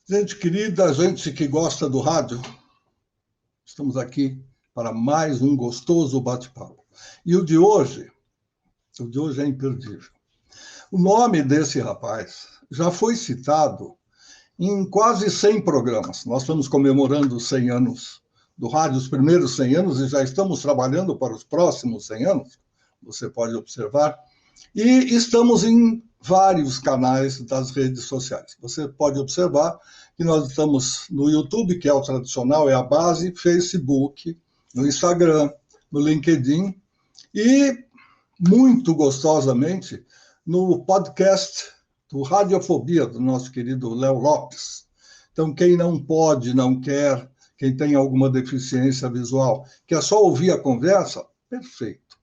Gente querida, gente que gosta do rádio, estamos aqui para mais um gostoso bate-papo. E o de hoje é imperdível. O nome desse rapaz já foi citado em quase 100 programas. Nós estamos comemorando os 100 anos do rádio, os primeiros 100 anos, e já estamos trabalhando para os próximos 100 anos, você pode observar. E estamos em vários canais das redes sociais. Você pode observar que nós estamos no YouTube, que é o tradicional, é a base, Facebook, no Instagram, no LinkedIn e, muito gostosamente, no podcast do Radiofobia, do nosso querido Léo Lopes. Então, quem não pode, não quer, quem tem alguma deficiência visual, quer só ouvir a conversa, perfeito.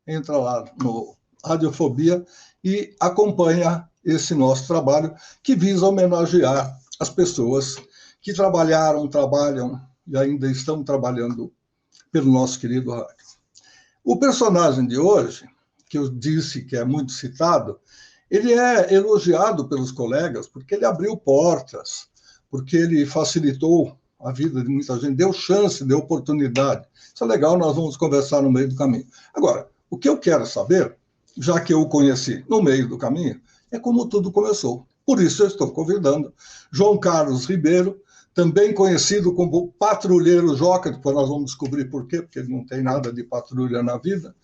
Entra lá no Radiofobia e acompanha esse nosso trabalho que visa homenagear as pessoas que trabalharam, trabalham e ainda estão trabalhando pelo nosso querido rádio. O personagem de hoje, que eu disse que é muito citado, ele é elogiado pelos colegas porque ele abriu portas, porque ele facilitou a vida de muita gente, deu chance, deu oportunidade. Isso é legal, nós vamos conversar no meio do caminho. Agora, o que eu quero saber, já que eu o conheci no meio do caminho, é como tudo começou. Por isso eu estou convidando João Carlos Ribeiro, também conhecido como Patrulheiro Joca, depois nós vamos descobrir por quê, porque ele não tem nada de patrulha na vida.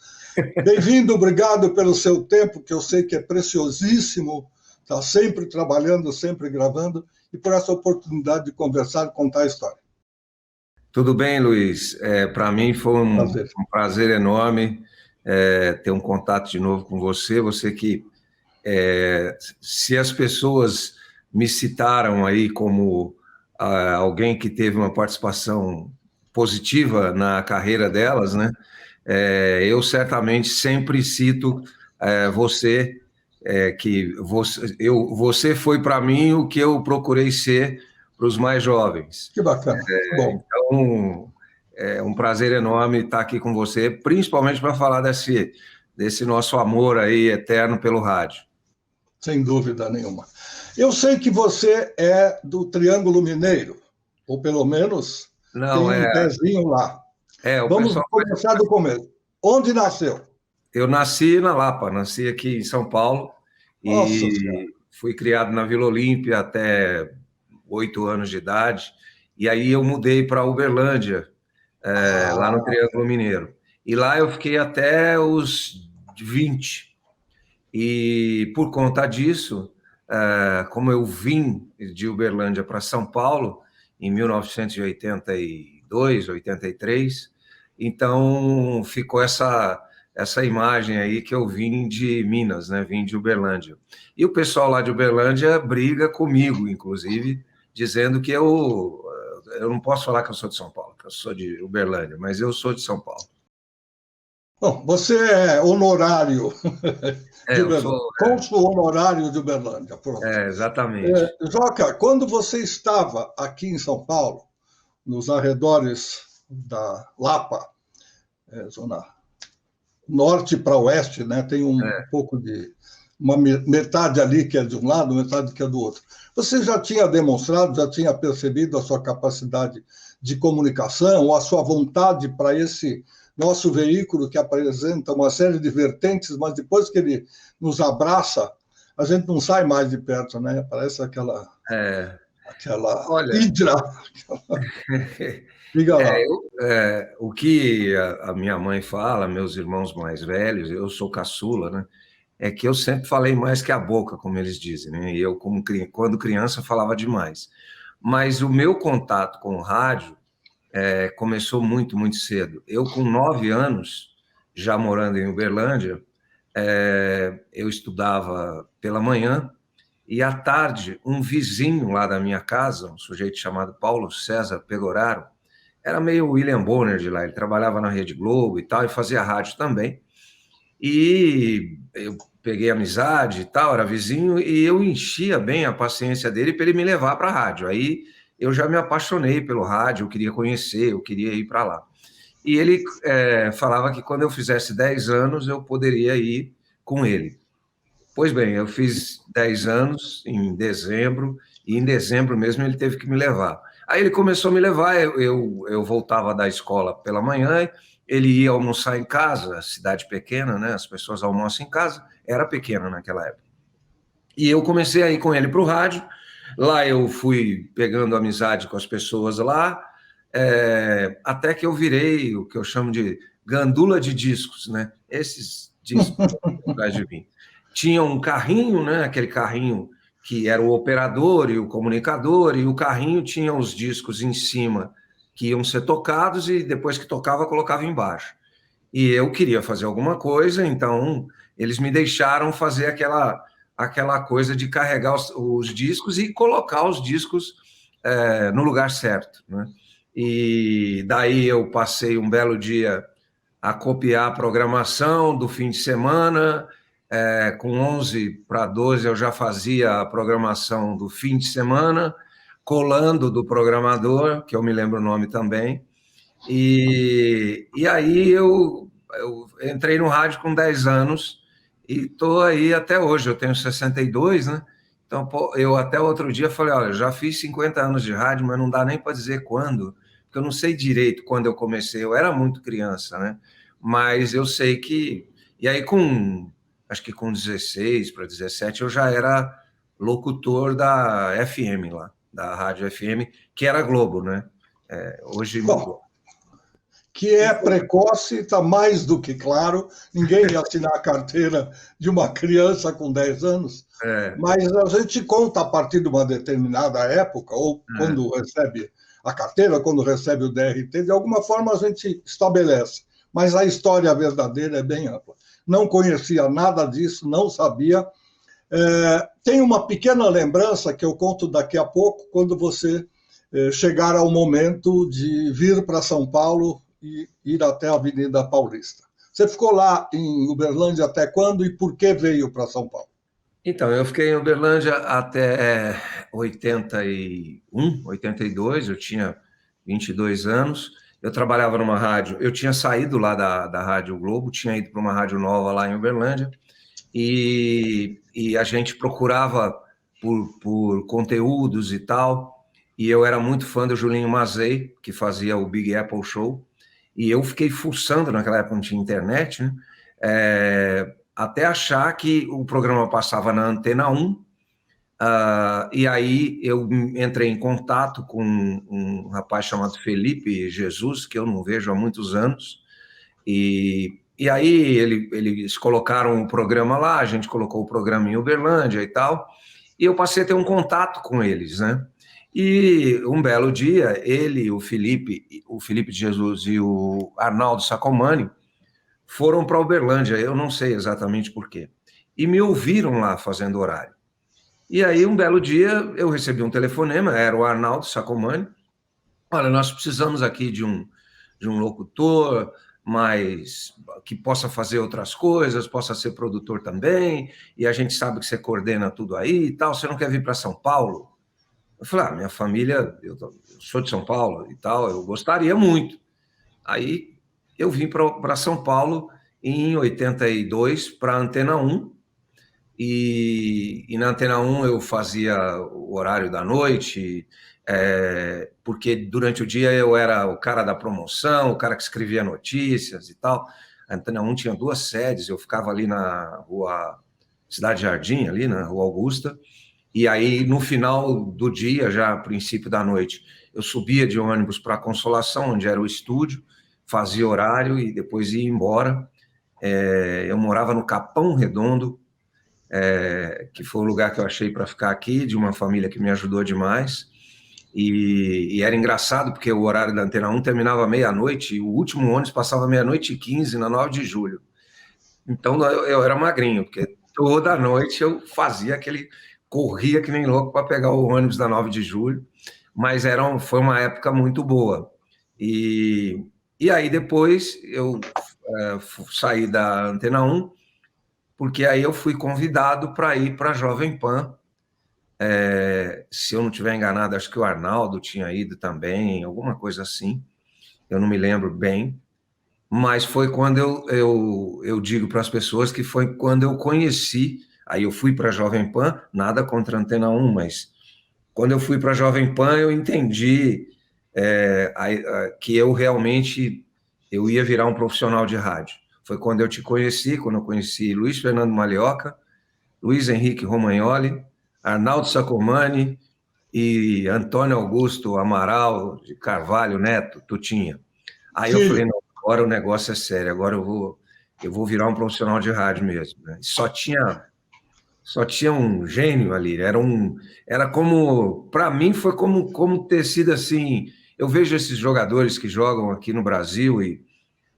Bem-vindo, obrigado pelo seu tempo, que eu sei que é preciosíssimo, está sempre trabalhando, sempre gravando, e por essa oportunidade de conversar e contar a história. Tudo bem, Luiz? Para mim foi um prazer enorme ter um contato de novo com você. Você que, se as pessoas me citaram aí como alguém que teve uma participação positiva na carreira delas, né? Eu certamente sempre cito você, que você foi para mim o que eu procurei ser para os mais jovens. Que bacana. Bom. Então, é um prazer enorme estar aqui com você, principalmente para falar desse nosso amor aí eterno pelo rádio. Sem dúvida nenhuma. Eu sei que você é do Triângulo Mineiro, ou pelo menos Não, tem um pezinho lá. Vamos começar do começo. Onde nasceu? Eu nasci na Lapa, nasci aqui em São Paulo e fui criado na Vila Olímpia até 8 anos de idade, e aí eu mudei para Uberlândia, lá no Triângulo Mineiro. E lá eu fiquei até os 20. E por conta disso, como eu vim de Uberlândia para São Paulo em 1982, 83, então ficou essa imagem aí que eu vim de Minas, né? Vim de Uberlândia. E o pessoal lá de Uberlândia briga comigo, inclusive, dizendo que eu não posso falar que eu sou de São Paulo, que eu sou de Uberlândia, mas eu sou de São Paulo. Bom, você é honorário de Uberlândia, cônsul honorário de Uberlândia, pronto. Exatamente. Joca, quando você estava aqui em São Paulo, nos arredores da Lapa, zona norte para oeste, né? Tem um pouco de uma metade ali que é de um lado, metade que é do outro. Você já tinha demonstrado, já tinha percebido a sua capacidade de comunicação, ou a sua vontade para esse nosso veículo que apresenta uma série de vertentes, mas depois que ele nos abraça, a gente não sai mais de perto, né? Parece aquela hidra. Diga lá. O que a minha mãe fala, meus irmãos mais velhos, eu sou caçula, né? É que eu sempre falei mais que a boca, como eles dizem, né? E eu, quando criança, falava demais. Mas o meu contato com o rádio começou muito, muito cedo. Eu, com 9 anos, já morando em Uberlândia, eu estudava pela manhã e, à tarde, um vizinho lá da minha casa, um sujeito chamado Paulo César Pegoraro, era meio William Bonner de lá, ele trabalhava na Rede Globo e tal, e fazia rádio também. E eu peguei amizade e tal, era vizinho, e eu enchia bem a paciência dele para ele me levar para a rádio. Aí eu já me apaixonei pelo rádio, eu queria conhecer, eu queria ir para lá. E ele falava que quando eu fizesse 10 anos, eu poderia ir com ele. Pois bem, eu fiz 10 anos em dezembro E em dezembro mesmo ele teve que me levar. Aí ele começou a me levar, eu voltava da escola pela manhã, ele ia almoçar em casa, cidade pequena, né? As pessoas almoçam em casa, era pequena naquela época. E eu comecei a ir com ele para o rádio. Lá eu fui pegando amizade com as pessoas lá, até que eu virei o que eu chamo de gandula de discos, né? Esses discos atrás de mim. Tinha um carrinho, né? Aquele carrinho que era o operador e o comunicador, e o carrinho tinha os discos em cima que iam ser tocados e depois que tocava, colocava embaixo. E eu queria fazer alguma coisa, então eles me deixaram fazer aquela coisa de carregar os discos e colocar os discos no lugar certo, né? E daí eu passei um belo dia a copiar a programação do fim de semana. Com 11 para 12 eu já fazia a programação do fim de semana, colando do programador, que eu me lembro o nome também. E aí eu entrei no rádio com 10 anos e estou aí até hoje. Eu tenho 62, né? Então, eu até outro dia falei, olha, já fiz 50 anos de rádio, mas não dá nem para dizer quando, porque eu não sei direito quando eu comecei. Eu era muito criança, né? Mas eu sei que... E aí, acho que com 16 para 17, eu já era locutor da FM lá, da Rádio FM, que era Globo, né? Hoje mudou. Que é precoce, está mais do que claro. Ninguém ia assinar a carteira de uma criança com 10 anos, mas a gente conta a partir de uma determinada época, ou quando recebe a carteira, quando recebe o DRT, de alguma forma a gente estabelece. Mas a história verdadeira é bem ampla. Não conhecia nada disso, não sabia. Tem uma pequena lembrança que eu conto daqui a pouco, quando você chegar ao momento de vir para São Paulo e ir até a Avenida Paulista. Você ficou lá em Uberlândia até quando e por que veio para São Paulo? Então, eu fiquei em Uberlândia até 81, 82, eu tinha 22 anos. Eu trabalhava numa rádio, eu tinha saído lá da Rádio Globo, tinha ido para uma rádio nova lá em Uberlândia, e a gente procurava por conteúdos e tal, e eu era muito fã do Julinho Mazei, que fazia o Big Apple Show, e eu fiquei fuçando, naquela época não tinha internet, né? Até achar que o programa passava na Antena 1, e aí eu entrei em contato com um rapaz chamado Felipe Jesus, que eu não vejo há muitos anos, e aí eles colocaram o programa lá, a gente colocou o programa em Uberlândia e tal, e eu passei a ter um contato com eles, né? E um belo dia, ele, o Felipe de Jesus e o Arnaldo Sacomani foram para Uberlândia, eu não sei exatamente por quê, e me ouviram lá fazendo horário. E aí, um belo dia, eu recebi um telefonema, era o Arnaldo Sacomani, olha, nós precisamos aqui de um locutor, mas que possa fazer outras coisas, possa ser produtor também, e a gente sabe que você coordena tudo aí e tal, você não quer vir para São Paulo? Eu falei, minha família, eu sou de São Paulo e tal, eu gostaria muito. Aí eu vim para São Paulo em 82 para a Antena 1, e na Antena 1 eu fazia o horário da noite, porque durante o dia eu era o cara da promoção, o cara que escrevia notícias e tal. A Antena 1 tinha 2 sedes, eu ficava ali na rua Cidade Jardim, ali na Rua Augusta, e aí no final do dia, já princípio da noite, eu subia de ônibus para a Consolação, onde era o estúdio, fazia horário e depois ia embora. Eu morava no Capão Redondo, que foi o lugar que eu achei para ficar aqui, de uma família que me ajudou demais, e era engraçado, porque o horário da Antena 1 terminava meia-noite, e o último ônibus passava 00:15, na 9 de julho. Então, eu era magrinho, porque toda noite eu fazia corria que nem louco para pegar o ônibus da 9 de julho, mas foi uma época muito boa. E aí depois eu saí da Antena 1, porque aí eu fui convidado para ir para a Jovem Pan. Se eu não estiver enganado, acho que o Arnaldo tinha ido também, alguma coisa assim, eu não me lembro bem, mas foi quando eu digo para as pessoas que foi quando eu conheci, aí eu fui para a Jovem Pan, nada contra a Antena 1, mas quando eu fui para a Jovem Pan, eu entendi que eu realmente eu ia virar um profissional de rádio. Foi quando eu te conheci, quando eu conheci Luiz Fernando Malioca, Luiz Henrique Romagnoli, Arnaldo Sacomani e Antônio Augusto Amaral de Carvalho Neto, Tutinha. Aí eu falei, não, agora o negócio é sério, agora eu vou virar um profissional de rádio mesmo, né? Só tinha um gênio ali, era como, para mim foi como ter sido assim, eu vejo esses jogadores que jogam aqui no Brasil e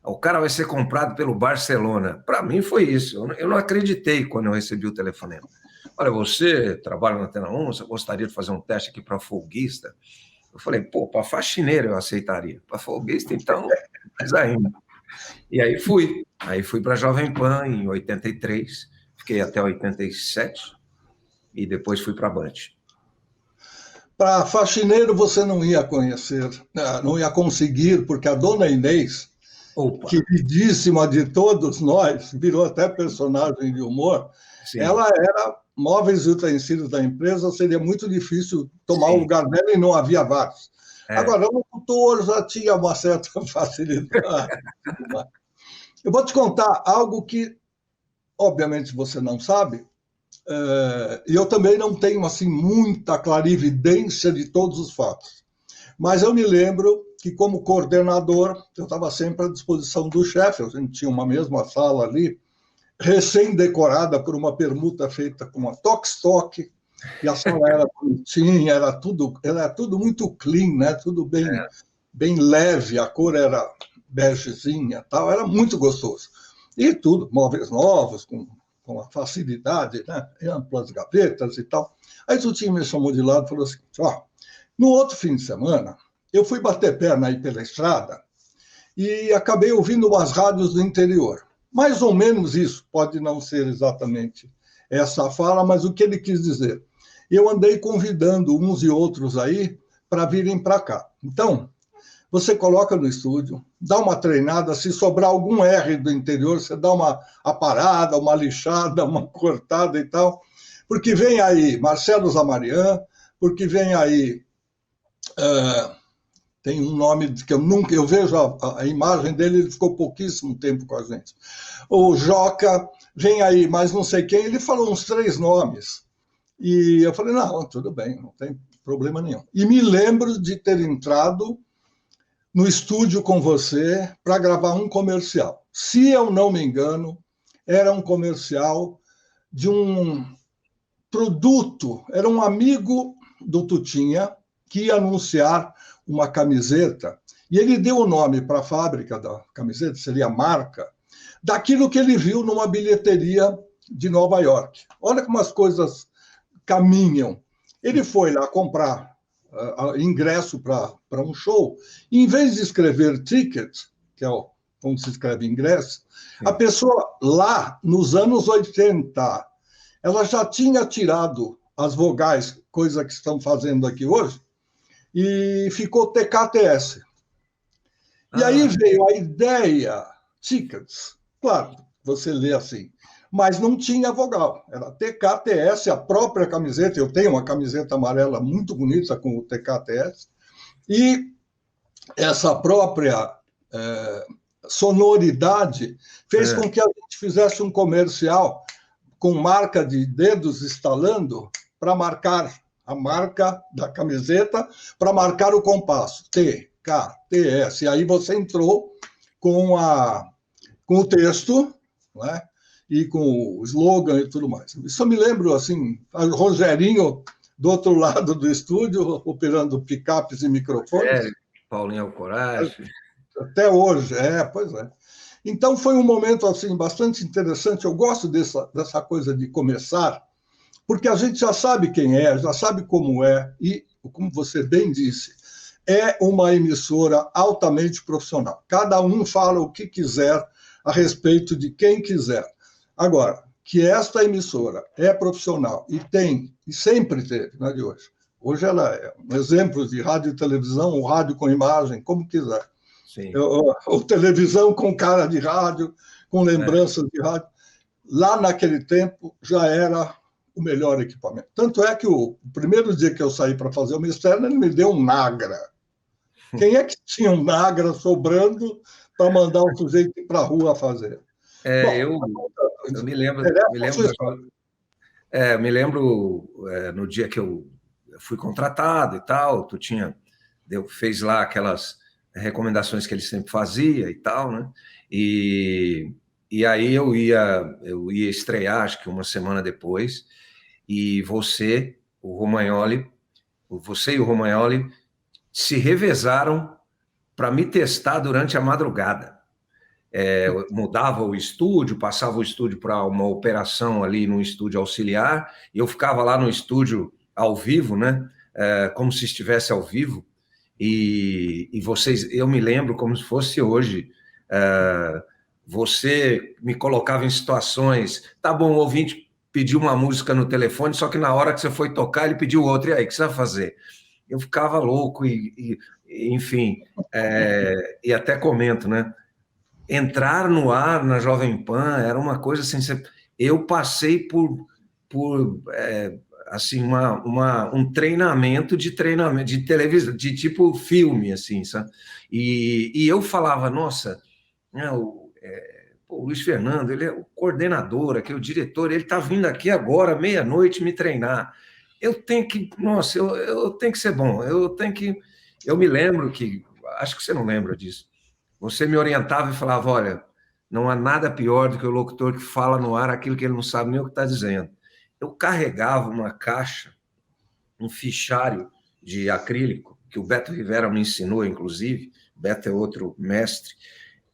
o cara vai ser comprado pelo Barcelona. Para mim foi isso, eu não acreditei quando eu recebi o telefonema. Olha, você trabalha na Antena 1, você gostaria de fazer um teste aqui para folguista? Eu falei, pô, para faxineiro eu aceitaria, para folguista então, mais ainda. E aí fui para a Jovem Pan em 83, fiquei até 87 e depois fui para a Band. Para faxineiro você não ia conhecer, não ia conseguir, porque a dona Inês, Opa. queridíssima de todos nós, virou até personagem de humor, sim. Ela era móveis e utensílios da empresa, seria muito difícil tomar o lugar dela e não havia vários. Agora, o locutor já tinha uma certa facilidade. Eu vou te contar algo que, obviamente, você não sabe, e eu também não tenho assim muita clarividência de todos os fatos. Mas eu me lembro que, como coordenador, eu estava sempre à disposição do chefe, a gente tinha uma mesma sala ali, recém-decorada por uma permuta feita com uma toque-toque, e a sala era bonitinha, era tudo muito clean, né? Tudo bem leve, a cor era begezinha, tal, era muito gostoso. E tudo, móveis novos, com uma facilidade, né? Amplas gavetas e tal. Aí o time me chamou de lado e falou assim, no outro fim de semana, eu fui bater perna aí pela estrada e acabei ouvindo umas rádios do interior. Mais ou menos isso, pode não ser exatamente essa fala, mas o que ele quis dizer. Eu andei convidando uns e outros aí para virem para cá. Então, você coloca no estúdio, dá uma treinada, se sobrar algum R do interior, você dá uma aparada, uma lixada, uma cortada e tal, porque vem aí Marcelo Zamarian, porque vem aí... tem um nome que eu vejo a imagem dele, ele ficou pouquíssimo tempo com a gente. O Joca, vem aí, mas não sei quem, ele falou uns 3 nomes. E eu falei, não, tudo bem, não tem problema nenhum. E me lembro de ter entrado no estúdio com você para gravar um comercial. Se eu não me engano, era um comercial de um produto, era um amigo do Tutinha que ia anunciar uma camiseta, e ele deu o nome para a fábrica da camiseta, seria a marca, daquilo que ele viu numa bilheteria de Nova York. Olha como as coisas caminham. Ele foi lá comprar ingresso para um show, e em vez de escrever ticket, que é como se escreve ingresso, a pessoa lá, nos anos 80, ela já tinha tirado as vogais, coisa que estão fazendo aqui hoje, e ficou TKTS. E aí veio a ideia, tickets, claro, você lê assim, mas não tinha vogal, era TKTS, a própria camiseta, eu tenho uma camiseta amarela muito bonita com o TKTS, e essa própria sonoridade fez com que a gente fizesse um comercial com marca de dedos estalando para marcar a marca da camiseta, para marcar o compasso, TKTS. E aí você entrou com o texto, né? E com o slogan e tudo mais. Isso eu me lembro, assim, o Rogerinho do outro lado do estúdio, operando picapes e microfones. Paulinho Alcorache. Até hoje, pois é. Então foi um momento, assim, bastante interessante. Eu gosto dessa coisa de começar, porque a gente já sabe quem é, já sabe como é, e, como você bem disse, é uma emissora altamente profissional. Cada um fala o que quiser a respeito de quem quiser. Agora, que esta emissora é profissional e tem, e sempre teve, não é de hoje. Hoje ela é um exemplo de rádio e televisão, ou rádio com imagem, como quiser. Sim. Ou televisão com cara de rádio, com lembranças de rádio. Lá naquele tempo já era o melhor equipamento. Tanto é que o primeiro dia que eu saí para fazer uma externa, ele me deu um Nagra. Quem é que tinha um Nagra sobrando para mandar o sujeito ir para a rua fazer? Bom, eu me lembro no dia que eu fui contratado e tal, fez lá aquelas recomendações que ele sempre fazia e tal, né? E aí eu ia estrear, acho que uma semana depois, e você e o Romagnoli se revezaram para me testar durante a madrugada. Mudava o estúdio, passava o estúdio para uma operação ali no estúdio auxiliar, e eu ficava lá no estúdio ao vivo, né? Como se estivesse ao vivo, e eu me lembro como se fosse hoje, você me colocava em situações, tá bom, o ouvinte pediu uma música no telefone, só que na hora que você foi tocar, ele pediu outra, e aí, o que você vai fazer? Eu ficava louco, enfim, e até comento, né? Entrar no ar na Jovem Pan era uma coisa assim. Eu passei por assim um treinamento de televisão, de tipo filme, assim, sabe? E eu falava, nossa, né, o Luiz Fernando, ele é o coordenador aqui, o diretor, ele está vindo aqui agora, meia-noite, me treinar. Eu tenho que, nossa, eu tenho que ser bom, eu me lembro que, acho que você não lembra disso, você me orientava e falava, olha, não há nada pior do que o locutor que fala no ar aquilo que ele não sabe nem o que está dizendo. Eu carregava uma caixa, um fichário de acrílico, que o Beto Rivera me ensinou, inclusive, Beto é outro mestre,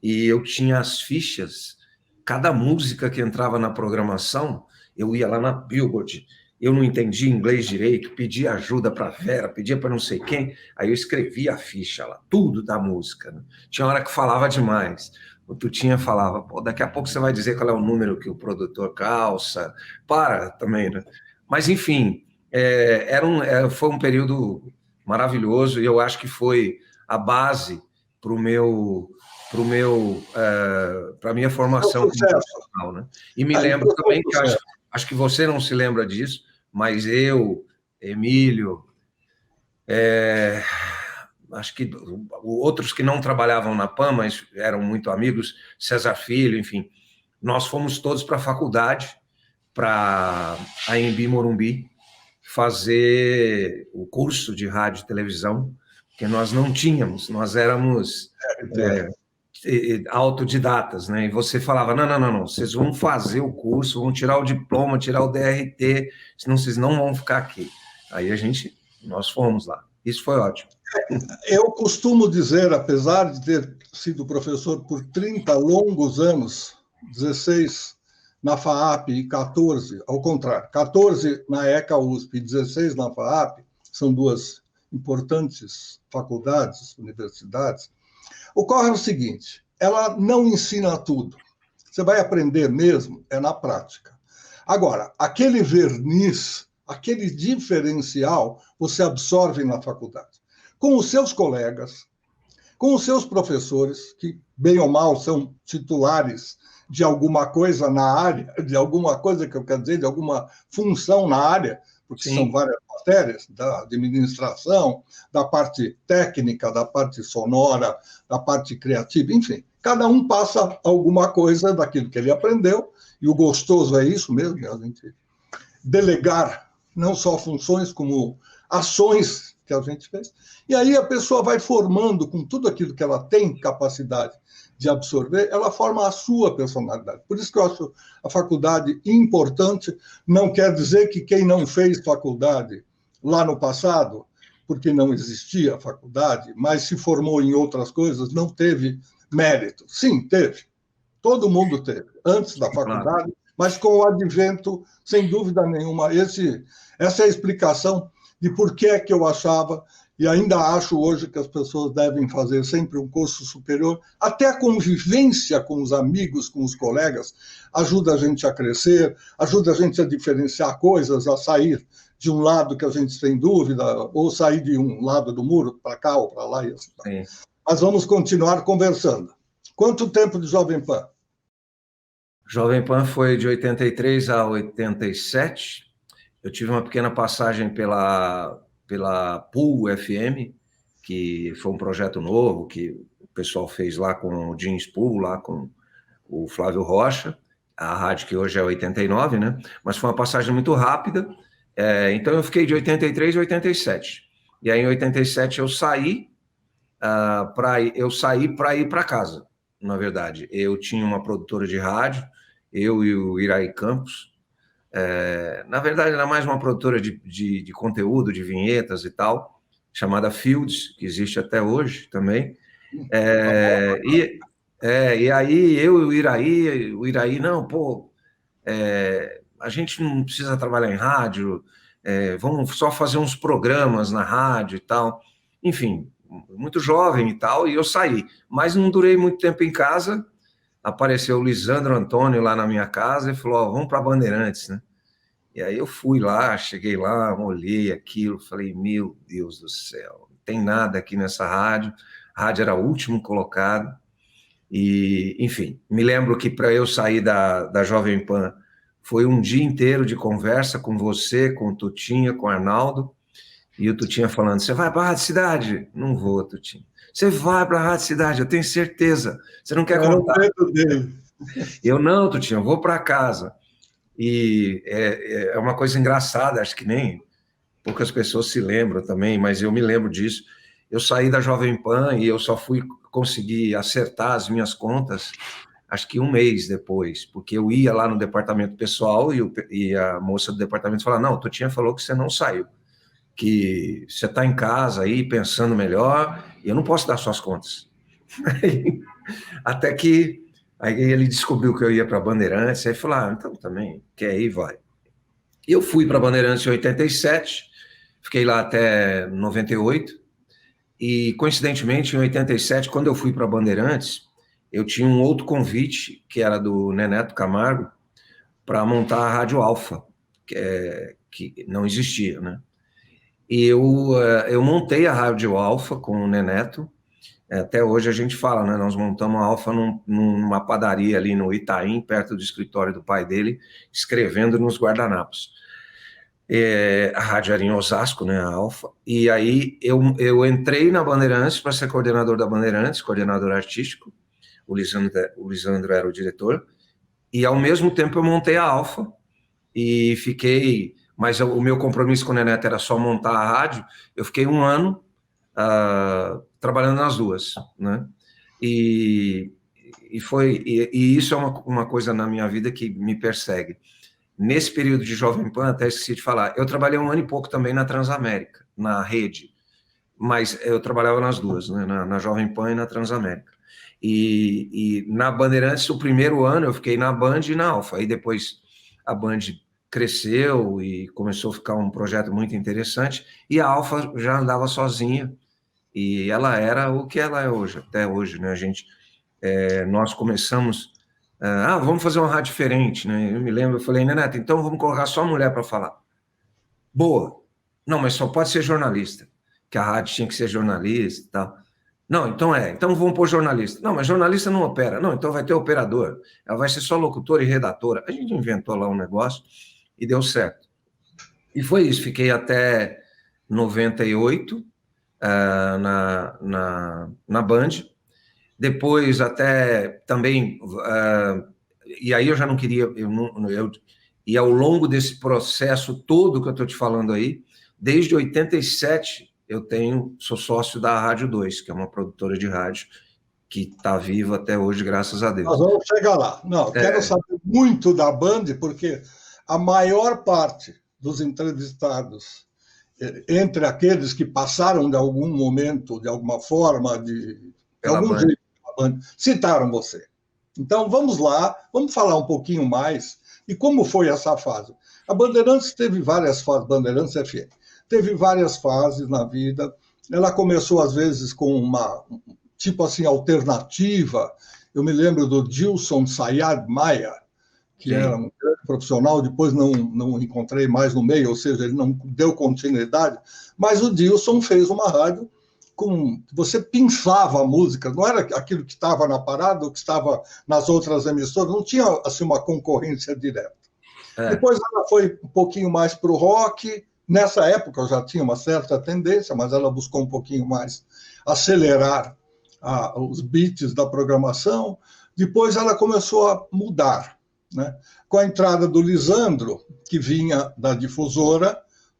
e eu tinha as fichas, cada música que entrava na programação, eu ia lá na Billboard, eu não entendia inglês direito, pedia ajuda para a Vera, pedia para não sei quem, aí eu escrevia a ficha lá, tudo da música. Né? Tinha hora que falava demais. O Tutinha falava, pô, daqui a pouco você vai dizer qual é o número que o produtor calça, para também, né? Mas, enfim, foi um período maravilhoso e eu acho que foi a base para a minha formação profissional. Né? E me lembro também que acho que você não se lembra disso, mas eu, Emílio, acho que outros que não trabalhavam na PAN, mas eram muito amigos, César Filho, enfim, nós fomos todos para a faculdade, para a Anhembi Morumbi, fazer o curso de rádio e televisão, que nós não tínhamos, nós éramos autodidatas, né? E você falava, não, vocês vão fazer o curso, vão tirar o diploma, tirar o DRT, senão vocês não vão ficar aqui. Aí nós fomos lá. Isso foi ótimo. Eu costumo dizer, apesar de ter sido professor por 30 longos anos, 16 na FAAP e 14, ao contrário, 14 na ECA USP e 16 na FAAP, são duas importantes faculdades, universidades, ocorre o seguinte, ela não ensina tudo. Você vai aprender mesmo na prática. Agora, aquele verniz, aquele diferencial, você absorve na faculdade. Com os seus colegas, com os seus professores, que bem ou mal são titulares de alguma coisa na área, de alguma coisa que eu quero dizer, de alguma função na área, porque Sim. São várias matérias, da administração, da parte técnica, da parte sonora, da parte criativa, enfim. Cada um passa alguma coisa daquilo que ele aprendeu, e o gostoso é isso mesmo, a gente delegar não só funções, como ações que a gente fez. E aí a pessoa vai formando com tudo aquilo que ela tem capacidade de absorver, ela forma a sua personalidade. Por isso que eu acho a faculdade importante. Não quer dizer que quem não fez faculdade lá no passado, porque não existia faculdade, mas se formou em outras coisas, não teve mérito. Sim, teve. Todo mundo teve, antes da faculdade, mas com o advento, sem dúvida nenhuma, essa é a explicação de por que é que eu achava, e ainda acho hoje, que as pessoas devem fazer sempre um curso superior. Até a convivência com os amigos, com os colegas, ajuda a gente a crescer, ajuda a gente a diferenciar coisas, a sair de um lado que a gente tem dúvida, ou sair de um lado do muro, para cá ou para lá. E assim. Mas vamos continuar conversando. Quanto tempo de Jovem Pan? Jovem Pan foi de 83 a 87, eu tive uma pequena passagem pela Pool FM, que foi um projeto novo que o pessoal fez lá com o Jeans Pool, lá com o Flávio Rocha, a rádio que hoje é 89, né? Mas foi uma passagem muito rápida. Então eu fiquei de 83 a 87. E aí em 87 eu saí para ir para casa, na verdade. Eu tinha uma produtora de rádio, eu e o Iraí Campos. Na verdade, era mais uma produtora de conteúdo, de vinhetas e tal, chamada Fields, que existe até hoje também. E aí eu e o Iraí, não, pô, a gente não precisa trabalhar em rádio, vamos só fazer uns programas na rádio e tal. Enfim, muito jovem e tal, e eu saí. Mas não durei muito tempo em casa, apareceu o Lisandro Antônio lá na minha casa e falou, vamos para Bandeirantes, né? E aí eu fui lá, cheguei lá, olhei aquilo, falei, meu Deus do céu, não tem nada aqui nessa rádio. A rádio era o último colocado. E, enfim, me lembro que para eu sair da Jovem Pan foi um dia inteiro de conversa com você, com o Tutinha, com o Arnaldo, e o Tutinha falando, você vai para a Rádio Cidade? Não vou, Tutinha. Você vai para a Rádio Cidade, eu tenho certeza. Você não quer contar? Eu não, Tutinha, eu vou para casa. E é uma coisa engraçada, acho que nem poucas pessoas se lembram também, mas eu me lembro disso. Eu saí da Jovem Pan e eu só fui conseguir acertar as minhas contas, acho que um mês depois, porque eu ia lá no departamento pessoal e a moça do departamento falava, não, o Tutinha falou que você não saiu, que você está em casa aí pensando melhor, e eu não posso dar suas contas. Até que aí ele descobriu que eu ia para Bandeirantes, aí falou, então também, quer ir, vai. E eu fui para Bandeirantes em 87, fiquei lá até 98, e coincidentemente em 87, quando eu fui para Bandeirantes, eu tinha um outro convite, que era do Neneto Camargo, para montar a Rádio Alfa, que não existia, né? E eu montei a Rádio Alfa com o Neneto. Até hoje a gente fala, né? Nós montamos a Alfa numa padaria ali no Itaim, perto do escritório do pai dele, escrevendo nos guardanapos. A rádio era em Osasco, né? A Alfa. E aí eu entrei na Bandeirantes para ser coordenador da Bandeirantes, coordenador artístico. O Lisandro era o diretor. E ao mesmo tempo eu montei a Alfa e fiquei. Mas o meu compromisso com o Neneto era só montar a rádio. Eu fiquei um ano trabalhando nas duas, né? E isso é uma coisa na minha vida que me persegue. Nesse período de Jovem Pan, até esqueci de falar, eu trabalhei um ano e pouco também na Transamérica, na rede, mas eu trabalhava nas duas, né? na Jovem Pan e na Transamérica. E na Bandeirantes, o primeiro ano eu fiquei na Band e na Alfa, aí depois a Band cresceu e começou a ficar um projeto muito interessante, e a Alfa já andava sozinha, e ela era o que ela é hoje, até hoje, né? Nós começamos, vamos fazer uma rádio diferente, né? Eu me lembro, eu falei, Neneto, então vamos colocar só mulher para falar. Boa. Não, mas só pode ser jornalista, que a rádio tinha que ser jornalista e tal. Não, então vamos pôr jornalista. Não, mas jornalista não opera. Não, então vai ter operador. Ela vai ser só locutora e redatora. A gente inventou lá um negócio e deu certo. E foi isso, fiquei até 98 na Band. Depois até também... e aí eu já não queria... E ao longo desse processo todo que eu estou te falando aí, desde 87... sou sócio da Rádio 2, que é uma produtora de rádio que está viva até hoje, graças a Deus. Nós vamos chegar lá. Não, quero saber muito da Band, porque a maior parte dos entrevistados, entre aqueles que passaram de algum momento, de alguma forma, de algum jeito, citaram você. Então, vamos lá, vamos falar um pouquinho mais. E como foi essa fase? A Bandeirantes teve várias fases, Bandeirantes FM. Teve várias fases na vida. Ela começou, às vezes, com uma, tipo assim, alternativa. Eu me lembro do Dilson Sayad Maia, que Sim. era um grande profissional, depois não encontrei mais no meio, ou seja, ele não deu continuidade, mas o Dilson fez uma rádio com... Você pinçava a música, não era aquilo que estava na parada ou que estava nas outras emissoras, não tinha assim, uma concorrência direta. É. Depois ela foi um pouquinho mais para o rock. Nessa época eu já tinha uma certa tendência, mas ela buscou um pouquinho mais acelerar os beats da programação. Depois ela começou a mudar, né? Com a entrada do Lisandro, que vinha da difusora,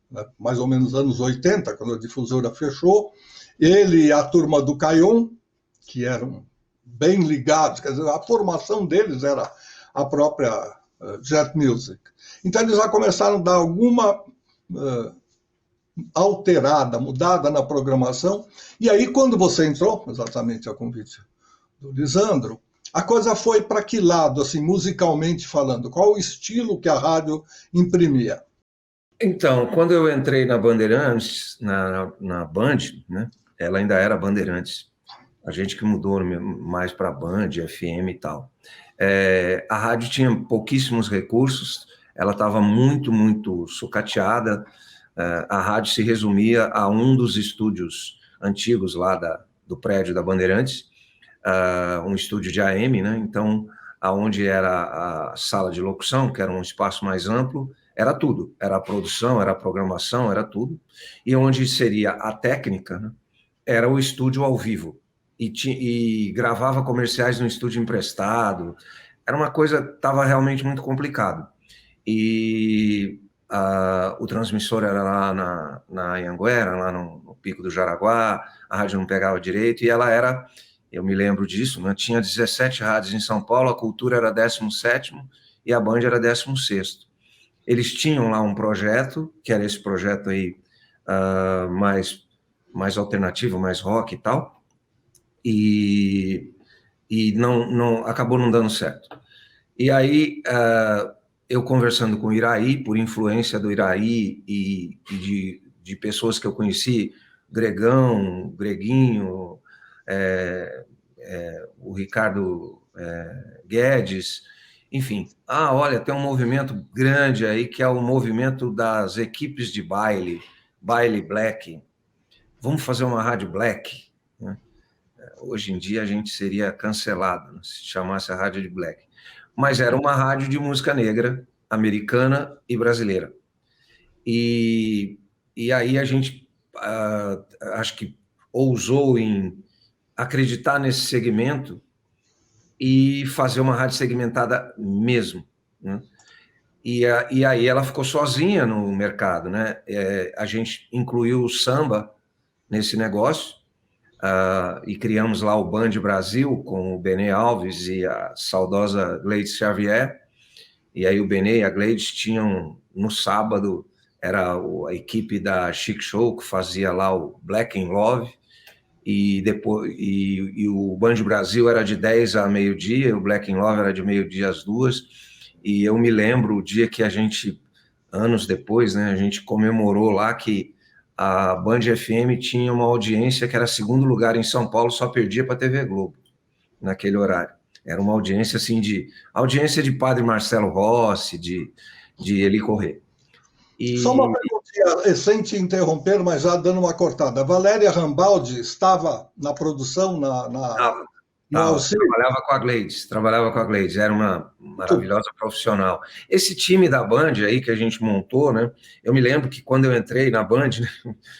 né, mais ou menos anos 80, quando a difusora fechou, ele e a turma do Caion, que eram bem ligados, quer dizer, a formação deles era a própria Jet Music. Então eles já começaram a dar alguma alterada, mudada na programação, e aí quando você entrou, exatamente a convite do Lisandro, a coisa foi para que lado, assim, musicalmente falando? Qual o estilo que a rádio imprimia? Então, quando eu entrei na Bandeirantes, na Band, né, ela ainda era Bandeirantes. A gente que mudou mais para Band, FM e tal. A rádio tinha pouquíssimos recursos, ela estava muito, muito sucateada. A rádio se resumia a um dos estúdios antigos lá do prédio da Bandeirantes, um estúdio de AM, né? Então, aonde era a sala de locução, que era um espaço mais amplo, era tudo. Era a produção, era a programação, era tudo. E onde seria a técnica, né, era o estúdio ao vivo. E gravava comerciais no estúdio emprestado. Era uma coisa, estava realmente muito complicado. E o transmissor era lá na Anhanguera, lá no Pico do Jaraguá, a rádio não pegava direito, e ela era, eu me lembro disso, né, tinha 17 rádios em São Paulo, a Cultura era 17º e a Band era 16º. Eles tinham lá um projeto, que era esse projeto aí mais alternativo, mais rock e tal, e não acabou não dando certo. E aí, eu conversando com o Iraí, por influência do Iraí e de pessoas que eu conheci, Greguinho, o Ricardo Guedes, enfim. Olha, tem um movimento grande aí, que é o movimento das equipes de baile black. Vamos fazer uma rádio black, né? Hoje em dia a gente seria cancelado, né, se chamasse a rádio de black. Mas era uma rádio de música negra, americana e brasileira. E aí a gente, acho que ousou em acreditar nesse segmento e fazer uma rádio segmentada mesmo, né? E aí ela ficou sozinha no mercado, né? A gente incluiu o samba nesse negócio, e criamos lá o Band Brasil com o Benê Alves e a saudosa Gleides Xavier. E aí o Benê e a Gleides tinham, no sábado, era a equipe da Chic Show, que fazia lá o Black in Love, e depois o Band Brasil era de 10 a meio-dia, o Black in Love era de meio-dia às 2, e eu me lembro o dia que a gente, anos depois, né, a gente comemorou lá que a Band FM tinha uma audiência que era segundo lugar em São Paulo, só perdia para a TV Globo, naquele horário. Era uma audiência assim audiência de Padre Marcelo Rossi, de Eli Corrêa. Só uma perguntinha, sem te interromper, mas já dando uma cortada. A Valéria Rambaldi estava na produção, no auxílio? Trabalhava com a Gleides, era uma maravilhosa profissional. Esse time da Band aí que a gente montou, né? Eu me lembro que quando eu entrei na Band, né,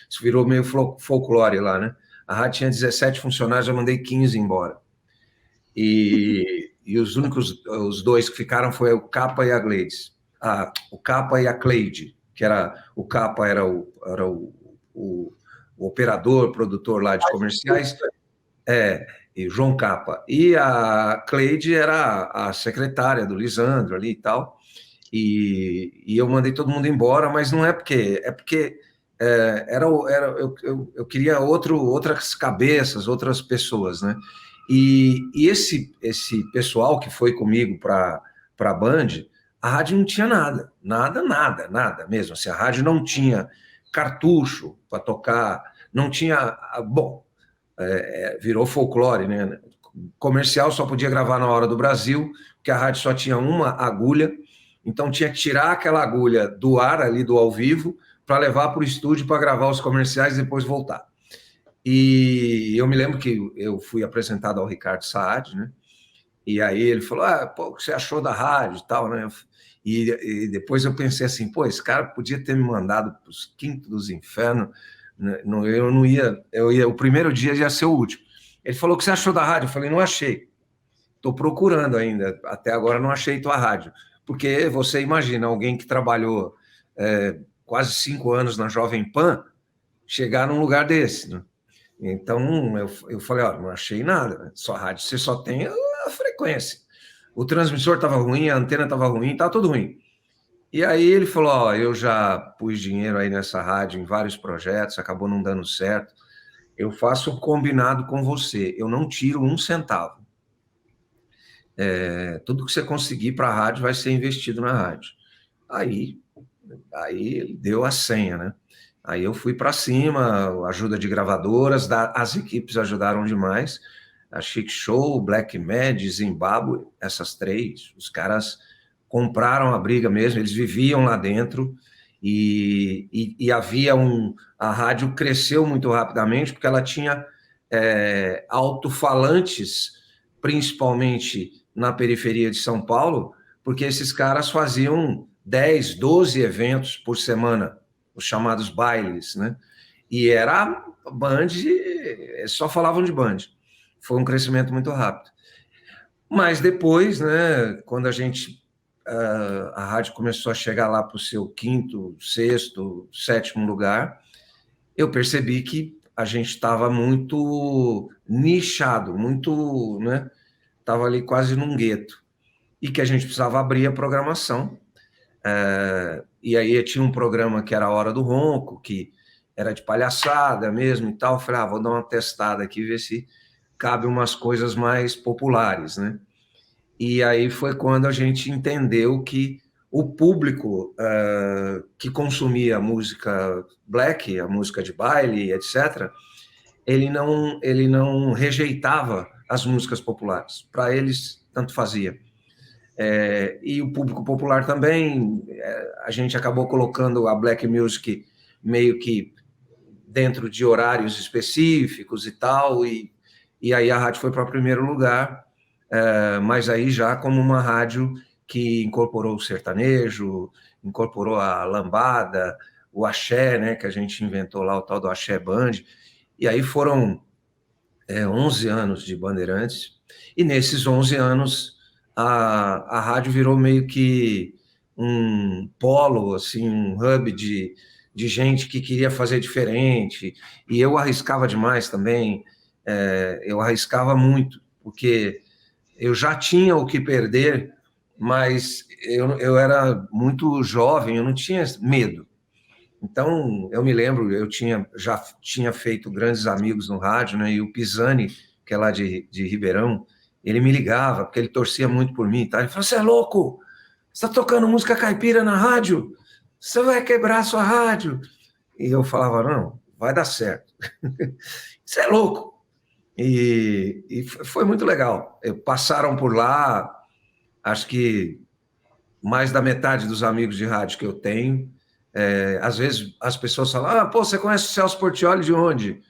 isso virou meio folclore lá, né? A rádio tinha 17 funcionários, eu mandei 15 embora. E os dois que ficaram foi o Capa e a Gleides. O Capa e a Cleide, que era o Capa era o operador, produtor lá de comerciais. E João Capa. E a Cleide era a secretária do Lisandro ali e tal. E eu mandei todo mundo embora, mas não é porque... É porque eu queria outras cabeças, outras pessoas, né? E esse pessoal que foi comigo para a Band, a rádio não tinha nada mesmo. Assim, a rádio não tinha cartucho para tocar, não tinha... Bom, virou folclore, né? Comercial só podia gravar na Hora do Brasil, porque a rádio só tinha uma agulha, então tinha que tirar aquela agulha do ar ali, do ao vivo, para levar para o estúdio para gravar os comerciais e depois voltar. E eu me lembro que eu fui apresentado ao Ricardo Saad, né? E aí ele falou, pô, o que você achou da rádio e tal, né? E depois eu pensei assim, pô, esse cara podia ter me mandado para os quintos dos infernos, né? Eu não ia, o primeiro dia ia ser o último. Ele falou, o que você achou da rádio? Eu falei, não achei. Estou procurando ainda, até agora não achei tua rádio. Porque você imagina, alguém que trabalhou quase 5 anos na Jovem Pan, chegar num lugar desse, né? Então, eu falei, não achei nada. Sua rádio, você só tem a frequência. O transmissor estava ruim, a antena estava ruim, estava tudo ruim. E aí ele falou, eu já pus dinheiro aí nessa rádio em vários projetos, acabou não dando certo. Eu faço um combinado com você, eu não tiro um centavo. Tudo que você conseguir para a rádio vai ser investido na rádio. Aí ele deu a senha, né? Aí eu fui para cima, ajuda de gravadoras, as equipes ajudaram demais. A Chic Show, Black Mad, Zimbábue, essas 3, os caras compraram a briga mesmo, eles viviam lá dentro e havia a rádio cresceu muito rapidamente porque ela tinha alto-falantes, principalmente na periferia de São Paulo, porque esses caras faziam 10, 12 eventos por semana, os chamados bailes, né? E era Band, só falavam de Band. Foi um crescimento muito rápido. Mas depois, né, quando a rádio começou a chegar lá para o seu 5º, 6º, 7º lugar, eu percebi que a gente estava muito nichado, muito, né? Estava ali quase num gueto. E que a gente precisava abrir a programação. E aí tinha um programa que era a Hora do Ronco, que era de palhaçada mesmo e tal. Eu falei, vou dar uma testada aqui, ver se cabe umas coisas mais populares, né? E aí foi quando a gente entendeu que o público que consumia música black, a música de baile, etc., ele não rejeitava as músicas populares. Para eles, tanto fazia. E o público popular também, a gente acabou colocando a black music meio que dentro de horários específicos e tal, e aí a rádio foi para o primeiro lugar, mas aí já como uma rádio que incorporou o sertanejo, incorporou a lambada, o axé, né, que a gente inventou lá, o tal do Axé Band, e aí foram 11 anos de Bandeirantes, e nesses 11 anos a rádio virou meio que um polo, assim, um hub de gente que queria fazer diferente, e eu arriscava demais também, eu arriscava muito, porque eu já tinha o que perder, mas eu era muito jovem, eu não tinha medo. Então, eu me lembro, já tinha feito grandes amigos no rádio, né? E o Pisani, que é lá de Ribeirão, ele me ligava, porque ele torcia muito por mim, tá? Ele falou, você é louco? Você está tocando música caipira na rádio? Você vai quebrar a sua rádio. E eu falava, não, vai dar certo. Você é louco. E foi muito legal. Passaram por lá, acho que mais da metade dos amigos de rádio que eu tenho. Às vezes as pessoas falam, pô, você conhece o Celso Portiolli de onde?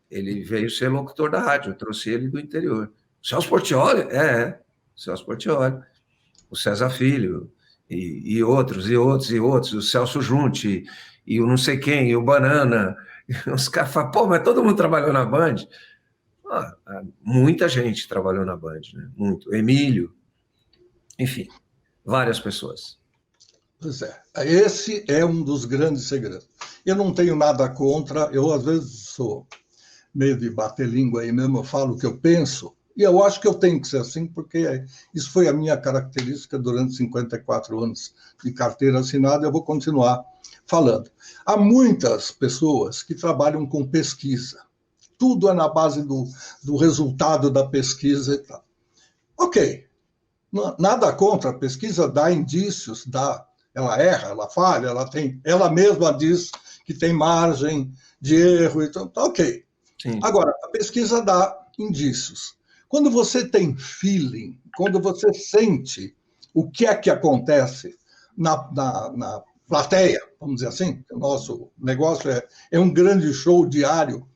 Ele veio ser locutor da rádio, eu trouxe ele do interior. Celso Portiolli? Celso Portiolli. O César Filho, e outros, o Celso Junti, e o não sei quem, e o Banana. Os caras falam, pô, mas todo mundo trabalhou na Band? Muita gente trabalhou na Band, né? Muito. Emílio, enfim, várias pessoas. Pois é, esse é um dos grandes segredos. Eu não tenho nada contra, eu às vezes sou meio de bater língua aí mesmo, eu falo o que eu penso, e eu acho que eu tenho que ser assim, porque isso foi a minha característica durante 54 anos de carteira assinada, eu vou continuar falando. Há muitas pessoas que trabalham com pesquisa, tudo é na base do resultado da pesquisa e tal. Ok, nada contra, a pesquisa dá indícios, ela erra, ela falha, ela mesma diz que tem margem de erro, então tá ok. Sim. Agora, a pesquisa dá indícios. Quando você tem feeling, quando você sente o que é que acontece na plateia, vamos dizer assim, o nosso negócio é um grande show diário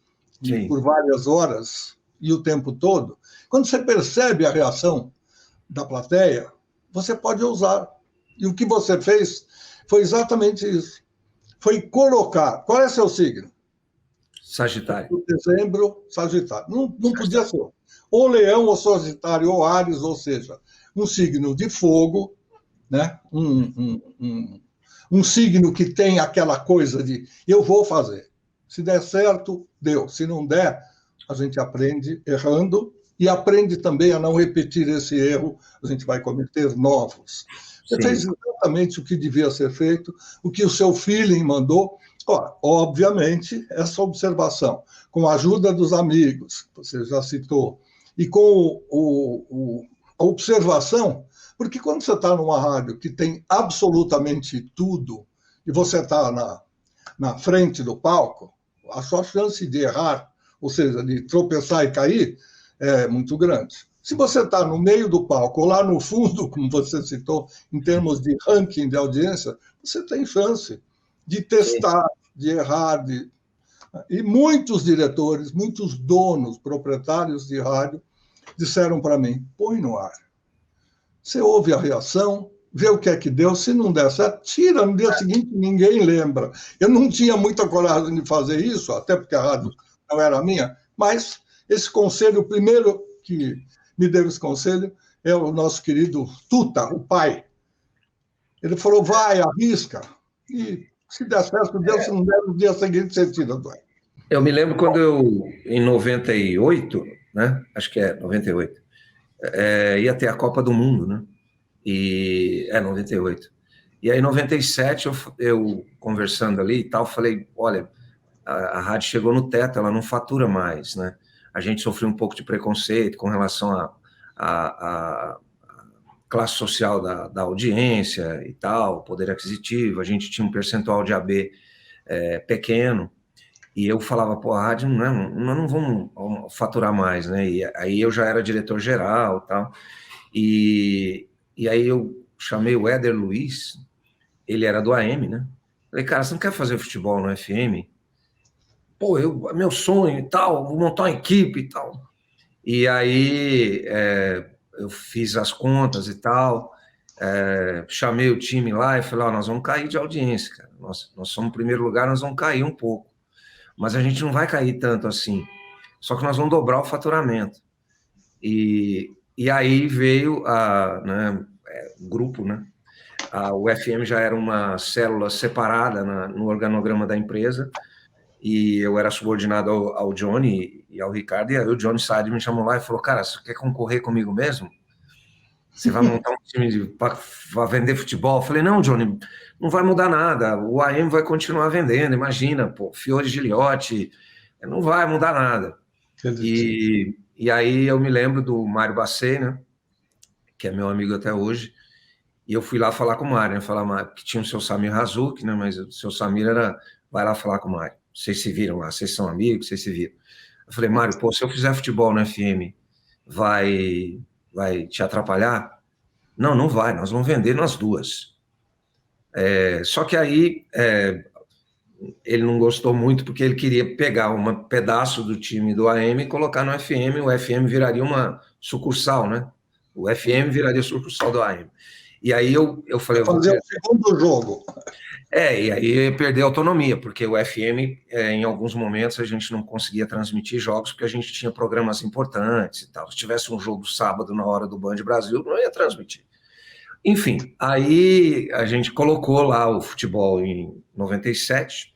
por várias horas, e o tempo todo, quando você percebe a reação da plateia, você pode usar. E o que você fez foi exatamente isso. Foi colocar. Qual é seu signo? Sagitário. Dezembro, Sagitário. Não podia ser. Ou Leão, ou Sagitário, ou Áries, ou seja, um signo de fogo, né? Um signo que tem aquela coisa de eu vou fazer. Se der certo, deu. Se não der, a gente aprende errando e aprende também a não repetir esse erro. A gente vai cometer novos. Você fez exatamente o que devia ser feito, o que o seu feeling mandou. Ora, obviamente, essa observação, com a ajuda dos amigos, você já citou, e com a observação, porque quando você está numa rádio que tem absolutamente tudo, e você está na frente do palco, a sua chance de errar, ou seja, de tropeçar e cair, é muito grande. Se você está no meio do palco, ou lá no fundo, como você citou, em termos de ranking de audiência, você tem chance de testar, de errar. E muitos diretores, muitos donos, proprietários de rádio, disseram para mim, põe no ar. Você ouve a reação, vê o que é que deu, se não der certo, tira, no dia seguinte ninguém lembra. Eu não tinha muita coragem de fazer isso, até porque a rádio não era minha, mas esse conselho, o primeiro que me deu esse conselho, é o nosso querido Tuta, o pai. Ele falou, vai, arrisca, e se der certo, deu, se não der, no dia seguinte você tira do ar. Eu me lembro quando em 98, né? Acho que é 98, ia ter a Copa do Mundo, né? 98. E aí, em 97, eu conversando ali e tal, falei, olha, a rádio chegou no teto, ela não fatura mais, né? A gente sofreu um pouco de preconceito com relação à classe social da audiência e tal, poder aquisitivo, a gente tinha um percentual de AB pequeno, e eu falava, pô, a rádio nós não vamos faturar mais, né? E aí eu já era diretor-geral e tal, e aí eu chamei o Éder Luiz, ele era do AM, né? Falei, cara, você não quer fazer futebol no FM? Pô, meu sonho e tal, vou montar uma equipe e tal. E aí eu fiz as contas e tal, chamei o time lá e falei, nós vamos cair de audiência, cara. Nós somos em primeiro lugar, nós vamos cair um pouco. Mas a gente não vai cair tanto assim. Só que nós vamos dobrar o faturamento. E aí veio o grupo, né? O FM já era uma célula separada no organograma da empresa, e eu era subordinado ao Johnny e ao Ricardo, e aí o Johnny Saad me chamou lá e falou, cara, você quer concorrer comigo mesmo? Você vai montar um time para vender futebol? Eu falei, não, Johnny, não vai mudar nada, o AM vai continuar vendendo, imagina, pô, Fiore Giliotti, não vai mudar nada. E aí eu me lembro do Mário Bacet, né, que é meu amigo até hoje, e eu fui lá falar com o Mário, né, que tinha o seu Samir Hazuki, né, mas o seu Samir vai lá falar com o Mário, vocês se viram lá, vocês são amigos, vocês se viram. Eu falei, Mário, pô, se eu fizer futebol no FM, vai te atrapalhar? Não vai, nós vamos vender nas duas. Só que aí ele não gostou muito porque ele queria pegar um pedaço do time do AM e colocar no FM, o FM viraria uma sucursal, né? O FM viraria sucursal do AM. E aí eu falei... Fazer o segundo jogo. E aí perder a autonomia, porque o FM, em alguns momentos, a gente não conseguia transmitir jogos porque a gente tinha programas importantes e tal. Se tivesse um jogo sábado na hora do Band Brasil, não ia transmitir. Enfim, aí a gente colocou lá o futebol em 97,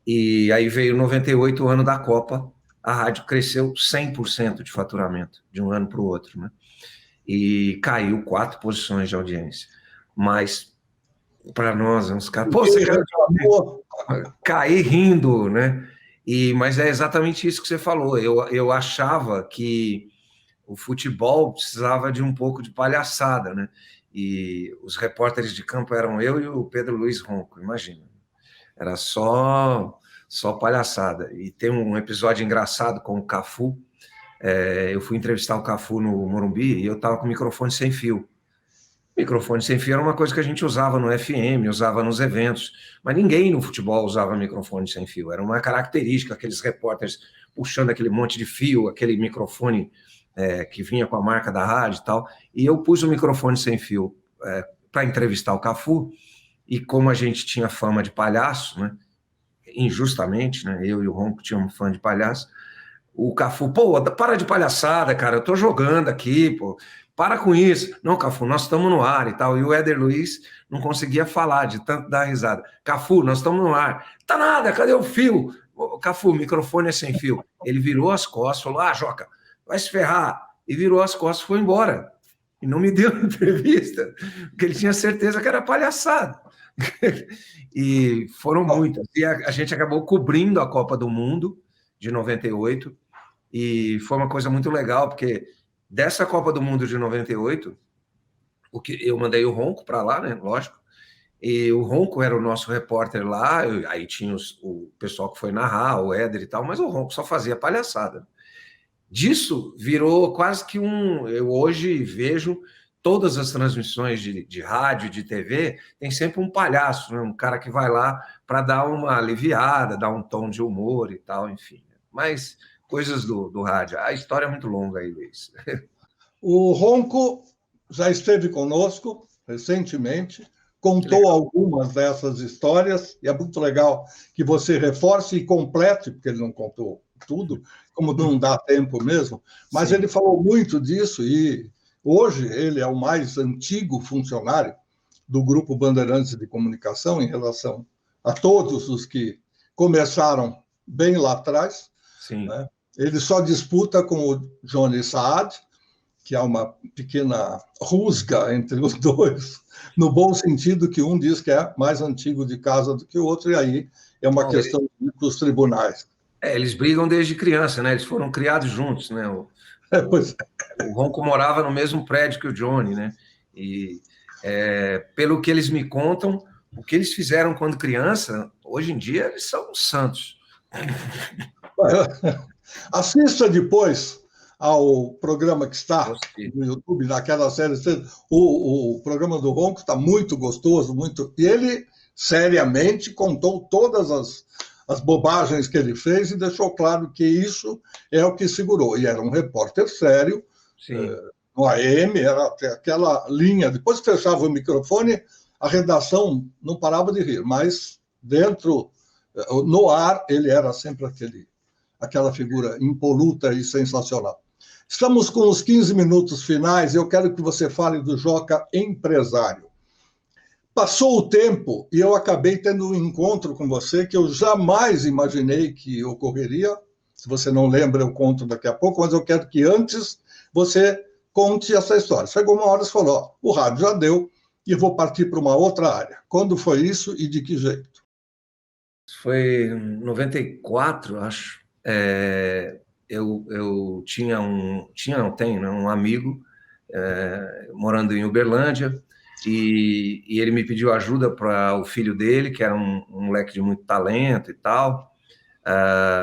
e aí veio 98, o ano da Copa, a rádio cresceu 100% de faturamento, de um ano para o outro, né? E caiu 4 posições de audiência. Mas, para nós, uns caras, pô, você quer cair rindo, né? Mas é exatamente isso que você falou. Eu achava que o futebol precisava de um pouco de palhaçada, né? E os repórteres de campo eram eu e o Pedro Luiz Ronco, imagina. Era só palhaçada. E tem um episódio engraçado com o Cafu. Eu fui entrevistar o Cafu no Morumbi e eu estava com o microfone sem fio. Microfone sem fio era uma coisa que a gente usava no FM, usava nos eventos, mas ninguém no futebol usava microfone sem fio. Era uma característica, aqueles repórteres puxando aquele monte de fio, aquele microfone que vinha com a marca da rádio e tal, e eu pus o microfone sem fio para entrevistar o Cafu, e como a gente tinha fama de palhaço, né, injustamente, né, eu e o Ronco tínhamos fama de palhaço, o Cafu, pô, para de palhaçada, cara, eu tô jogando aqui, pô, para com isso. Não, Cafu, nós estamos no ar e tal. E o Éder Luiz não conseguia falar de tanto dar risada. Cafu, nós estamos no ar. Tá nada, cadê o fio? Cafu, o microfone é sem fio. Ele virou as costas, falou, Joca, vai se ferrar. E virou as costas e foi embora. E não me deu entrevista, porque ele tinha certeza que era palhaçada. E foram muitas. E a gente acabou cobrindo a Copa do Mundo de 98, e foi uma coisa muito legal, porque dessa Copa do Mundo de 98, eu mandei o Ronco para lá, né, lógico, e o Ronco era o nosso repórter lá, aí tinha o pessoal que foi narrar, o Éder e tal, mas o Ronco só fazia palhaçada. Disso virou quase que eu hoje vejo todas as transmissões de rádio, de TV, tem sempre um palhaço, né, um cara que vai lá para dar uma aliviada, dar um tom de humor e tal, enfim. Mas coisas do rádio. A história é muito longa aí, Luiz. O Ronco já esteve conosco recentemente, contou algumas dessas histórias, e é muito legal que você reforce e complete, porque ele não contou tudo, como não dá tempo mesmo, mas Sim. Ele falou muito disso, e hoje ele é o mais antigo funcionário do Grupo Bandeirantes de Comunicação em relação a todos os que começaram bem lá atrás. Sim. Né? Ele só disputa com o Johnny Saad, que há uma pequena rusga entre os dois, no bom sentido que um diz que é mais antigo de casa do que o outro, e aí é uma questão dos tribunais. Eles brigam desde criança, né? Eles foram criados juntos, né? O Ronco morava no mesmo prédio que o Johnny, né? E pelo que eles me contam, o que eles fizeram quando criança, hoje em dia eles são santos. Assista depois ao programa que está no YouTube, naquela série. O programa do Ronco está muito gostoso, muito. E ele seriamente contou todas as bobagens que ele fez e deixou claro que isso é o que segurou. E era um repórter sério, no AM, era aquela linha. Depois que fechava o microfone, a redação não parava de rir, mas dentro, no ar, ele era sempre aquela figura impoluta e sensacional. Estamos com os 15 minutos finais e eu quero que você fale do Joca empresário. Passou o tempo e eu acabei tendo um encontro com você que eu jamais imaginei que ocorreria. Se você não lembra, eu conto daqui a pouco, mas eu quero que antes você conte essa história. Chegou uma hora e você falou, o rádio já deu e vou partir para uma outra área. Quando foi isso e de que jeito? Foi em 94, acho. Eu tenho um amigo morando em Uberlândia, e ele me pediu ajuda para o filho dele, que era um moleque de muito talento e tal,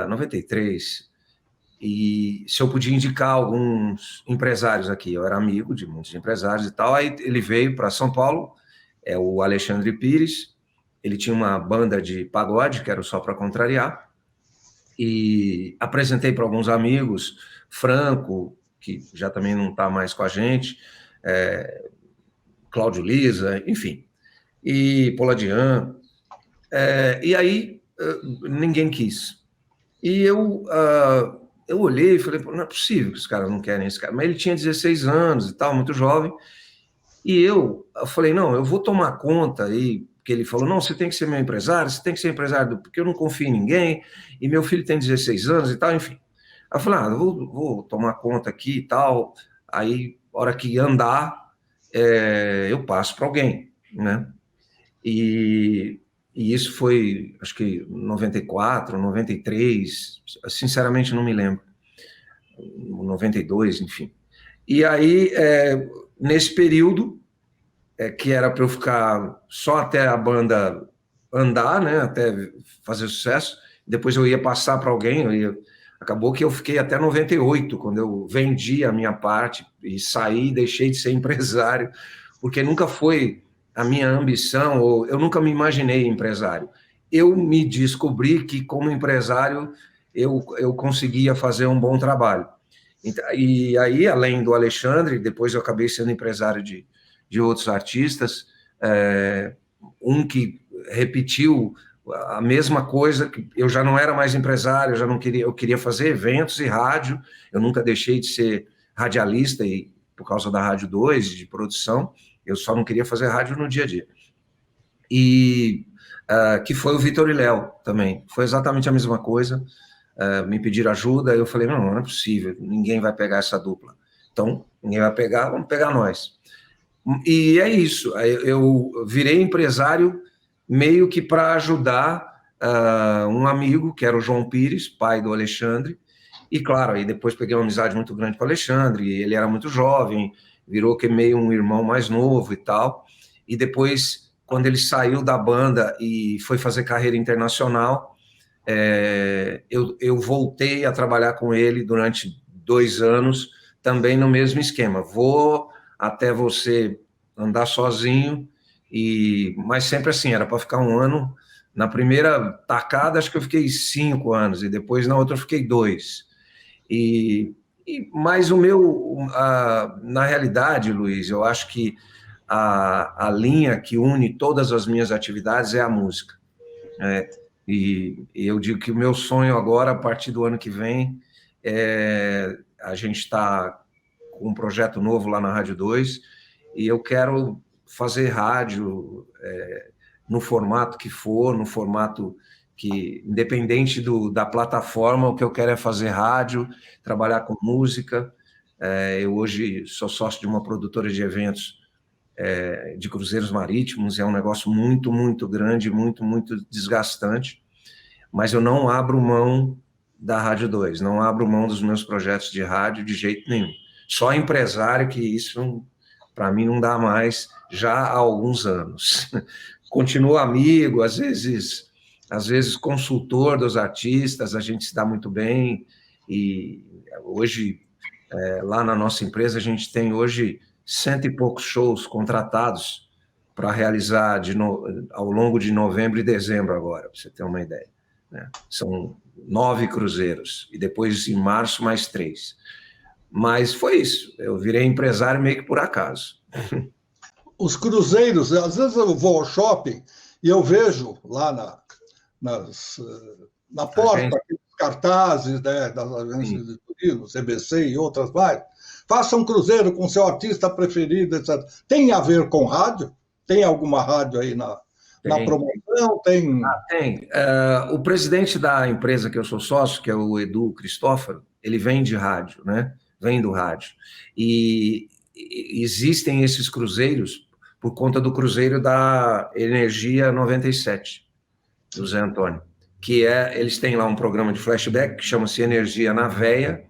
93, e se eu podia indicar alguns empresários aqui. Eu era amigo de muitos empresários e tal, aí ele veio para São Paulo, o Alexandre Pires, ele tinha uma banda de pagode, que era o Só Pra Contrariar, e apresentei para alguns amigos, Franco, que já também não está mais com a gente, Cláudio Lisa, enfim, e Poladian, e aí ninguém quis. E eu olhei e falei, não é possível que os caras não querem esse cara, mas ele tinha 16 anos e tal, muito jovem, e eu falei, não, eu vou tomar conta aí, porque ele falou, não, você tem que ser meu empresário, você tem que ser empresário, porque eu não confio em ninguém, e meu filho tem 16 anos e tal, enfim. Aí eu falei, eu vou tomar conta aqui e tal, aí, a hora que andar, eu passo para alguém, né? E isso foi, acho que 94, 93, sinceramente não me lembro, 92, enfim. E aí, nesse período, que era para eu ficar só até a banda andar, né, até fazer sucesso, depois eu ia passar para alguém, acabou que eu fiquei até 98, quando eu vendi a minha parte e saí, deixei de ser empresário, porque nunca foi a minha ambição, ou eu nunca me imaginei empresário. Eu me descobri que, como empresário, eu conseguia fazer um bom trabalho. E aí, além do Alexandre, depois eu acabei sendo empresário de outros artistas, um que repetiu a mesma coisa, que eu já não era mais empresário, eu queria fazer eventos e rádio, eu nunca deixei de ser radialista, e por causa da Rádio 2, de produção, eu só não queria fazer rádio no dia a dia. E que foi o Vitor e Léo também, foi exatamente a mesma coisa. Me pediram ajuda, eu falei, não é possível, ninguém vai pegar essa dupla. Então, ninguém vai pegar, vamos pegar nós. E é isso, eu virei empresário meio que para ajudar um amigo, que era o João Pires, pai do Alexandre, e claro, aí depois peguei uma amizade muito grande com o Alexandre, ele era muito jovem, virou que meio um irmão mais novo e tal, e depois, quando ele saiu da banda e foi fazer carreira internacional, eu voltei a trabalhar com ele durante 2 anos, também no mesmo esquema. Vou até você andar sozinho, mas sempre assim, era para ficar 1 ano. Na primeira tacada, acho que eu fiquei 5 anos, e depois na outra eu fiquei 2. Mas na realidade, Luiz, eu acho que a linha que une todas as minhas atividades é a música. E eu digo que o meu sonho agora, a partir do ano que vem, a gente está com um projeto novo lá na Rádio 2, e eu quero fazer rádio no formato que for, no formato que, independente da plataforma, o que eu quero é fazer rádio, trabalhar com música. Eu hoje sou sócio de uma produtora de eventos de cruzeiros marítimos, é um negócio muito, muito grande, muito, muito desgastante, mas eu não abro mão da Rádio 2, não abro mão dos meus projetos de rádio de jeito nenhum. Só empresário, que isso, para mim, não dá mais, já há alguns anos. Continuo amigo, às vezes consultor dos artistas, a gente se dá muito bem, e hoje, lá na nossa empresa, a gente tem hoje 100 e poucos shows contratados para realizar ao longo de novembro e dezembro agora, para você ter uma ideia. Né? São 9 cruzeiros, e depois em março mais 3. Mas foi isso, eu virei empresário meio que por acaso. Os cruzeiros, às vezes eu vou ao shopping e eu vejo lá na porta aqueles cartazes, né, das agências de turismo, CBC e outras mais. Faça um cruzeiro com seu artista preferido, etc. Tem a ver com rádio? Tem alguma rádio aí na promoção? Tem. Tem. O presidente da empresa que eu sou sócio, que é o Edu Cristófaro, ele vem de rádio, né? Vem do rádio. E existem esses cruzeiros por conta do cruzeiro da Energia 97, do Zé Antônio, que eles têm lá um programa de flashback que chama-se Energia na Veia,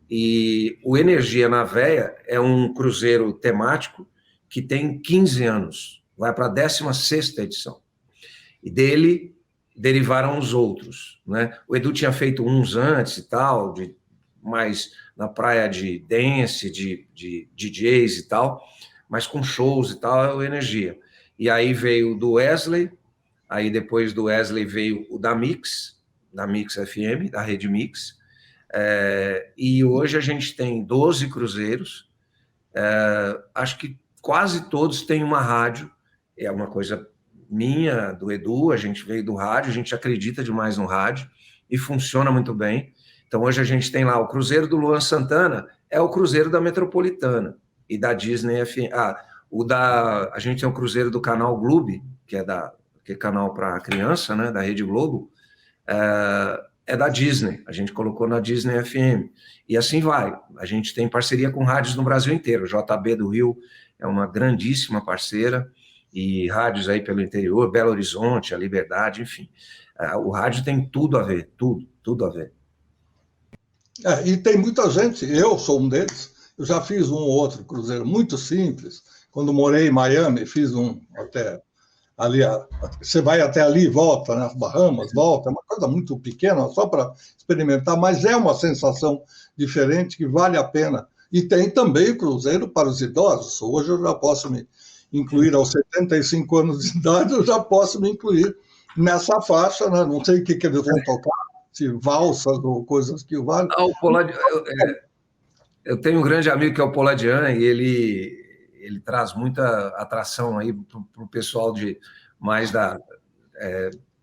e o Energia na Veia é um cruzeiro temático que tem 15 anos, vai para a 16ª edição, e dele derivaram os outros, né? O Edu tinha feito uns antes e tal, mais na praia de dance, de DJs e tal, mas com shows e tal, é o Energia. E aí veio o do Wesley, aí depois do Wesley veio o da Mix FM, da Rede Mix, e hoje a gente tem 12 cruzeiros, acho que quase todos têm uma rádio, é uma coisa minha, do Edu, a gente veio do rádio, a gente acredita demais no rádio, e funciona muito bem. Então hoje a gente tem lá o cruzeiro do Luan Santana, é o cruzeiro da Metropolitana, e da Disney FM. A gente tem o cruzeiro do canal Globo, que é canal para criança, né, da Rede Globo, é da Disney, a gente colocou na Disney FM, e assim vai. A gente tem parceria com rádios no Brasil inteiro, o JB do Rio é uma grandíssima parceira, e rádios aí pelo interior, Belo Horizonte, a Liberdade, enfim. O rádio tem tudo a ver, tudo a ver. E tem muita gente, eu sou um deles, eu já fiz um ou outro cruzeiro muito simples, quando morei em Miami, fiz um até ali, você vai até ali e volta, nas Bahamas, volta, é uma coisa muito pequena, só para experimentar, mas é uma sensação diferente que vale a pena. E tem também o cruzeiro para os idosos. Hoje eu já posso me incluir, aos 75 anos de idade, eu já posso me incluir nessa faixa, né? Não sei o que eles vão tocar, se valsas ou coisas que valem. O Poladian, eu tenho um grande amigo que é o Poladian, e ele traz muita atração aí para o pessoal de mais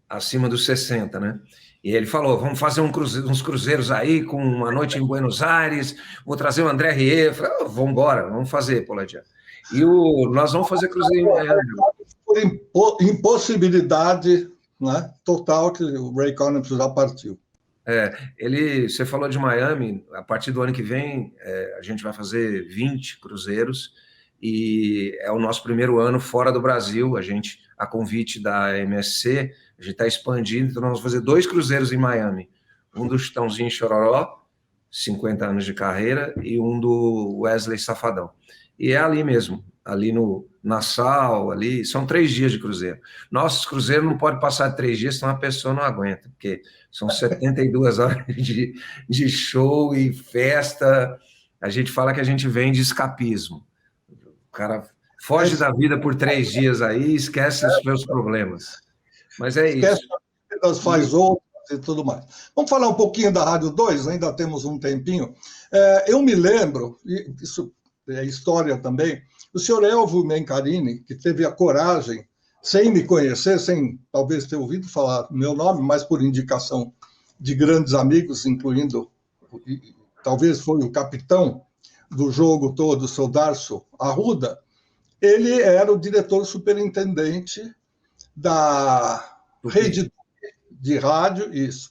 acima dos 60, né? E ele falou, vamos fazer uns cruzeiros aí, com uma noite em Buenos Aires, vou trazer o André Rieu. Eu falei, vamos embora, vamos fazer, Poladian. E nós vamos fazer cruzeiro em Miami. Por impossibilidade, né, total, que o Ray Conniff já partiu. Você falou de Miami, a partir do ano que vem, a gente vai fazer 20 cruzeiros, e é o nosso primeiro ano fora do Brasil. A convite da MSC, a gente está expandindo, então nós vamos fazer 2 cruzeiros em Miami, um do Chitãozinho Chororó, 50 anos de carreira, e um do Wesley Safadão. E é ali mesmo, ali no Nassau, ali, são 3 dias de cruzeiro. Nossos cruzeiros não pode passar de 3 dias, senão a pessoa não aguenta, porque são 72 horas de show e festa. A gente fala que a gente vem de escapismo. O cara foge da vida por 3 dias aí e esquece os seus problemas. Mas é esquece isso. Esquece, faz outras e tudo mais. Vamos falar um pouquinho da Rádio 2, ainda temos um tempinho. Eu me lembro, e isso é história também, o senhor Elvio Mencarini, que teve a coragem, sem me conhecer, sem talvez ter ouvido falar meu nome, mas por indicação de grandes amigos, incluindo, talvez foi o capitão do jogo todo, o seu Darcio Arruda, ele era o diretor superintendente da rede de rádio, isso,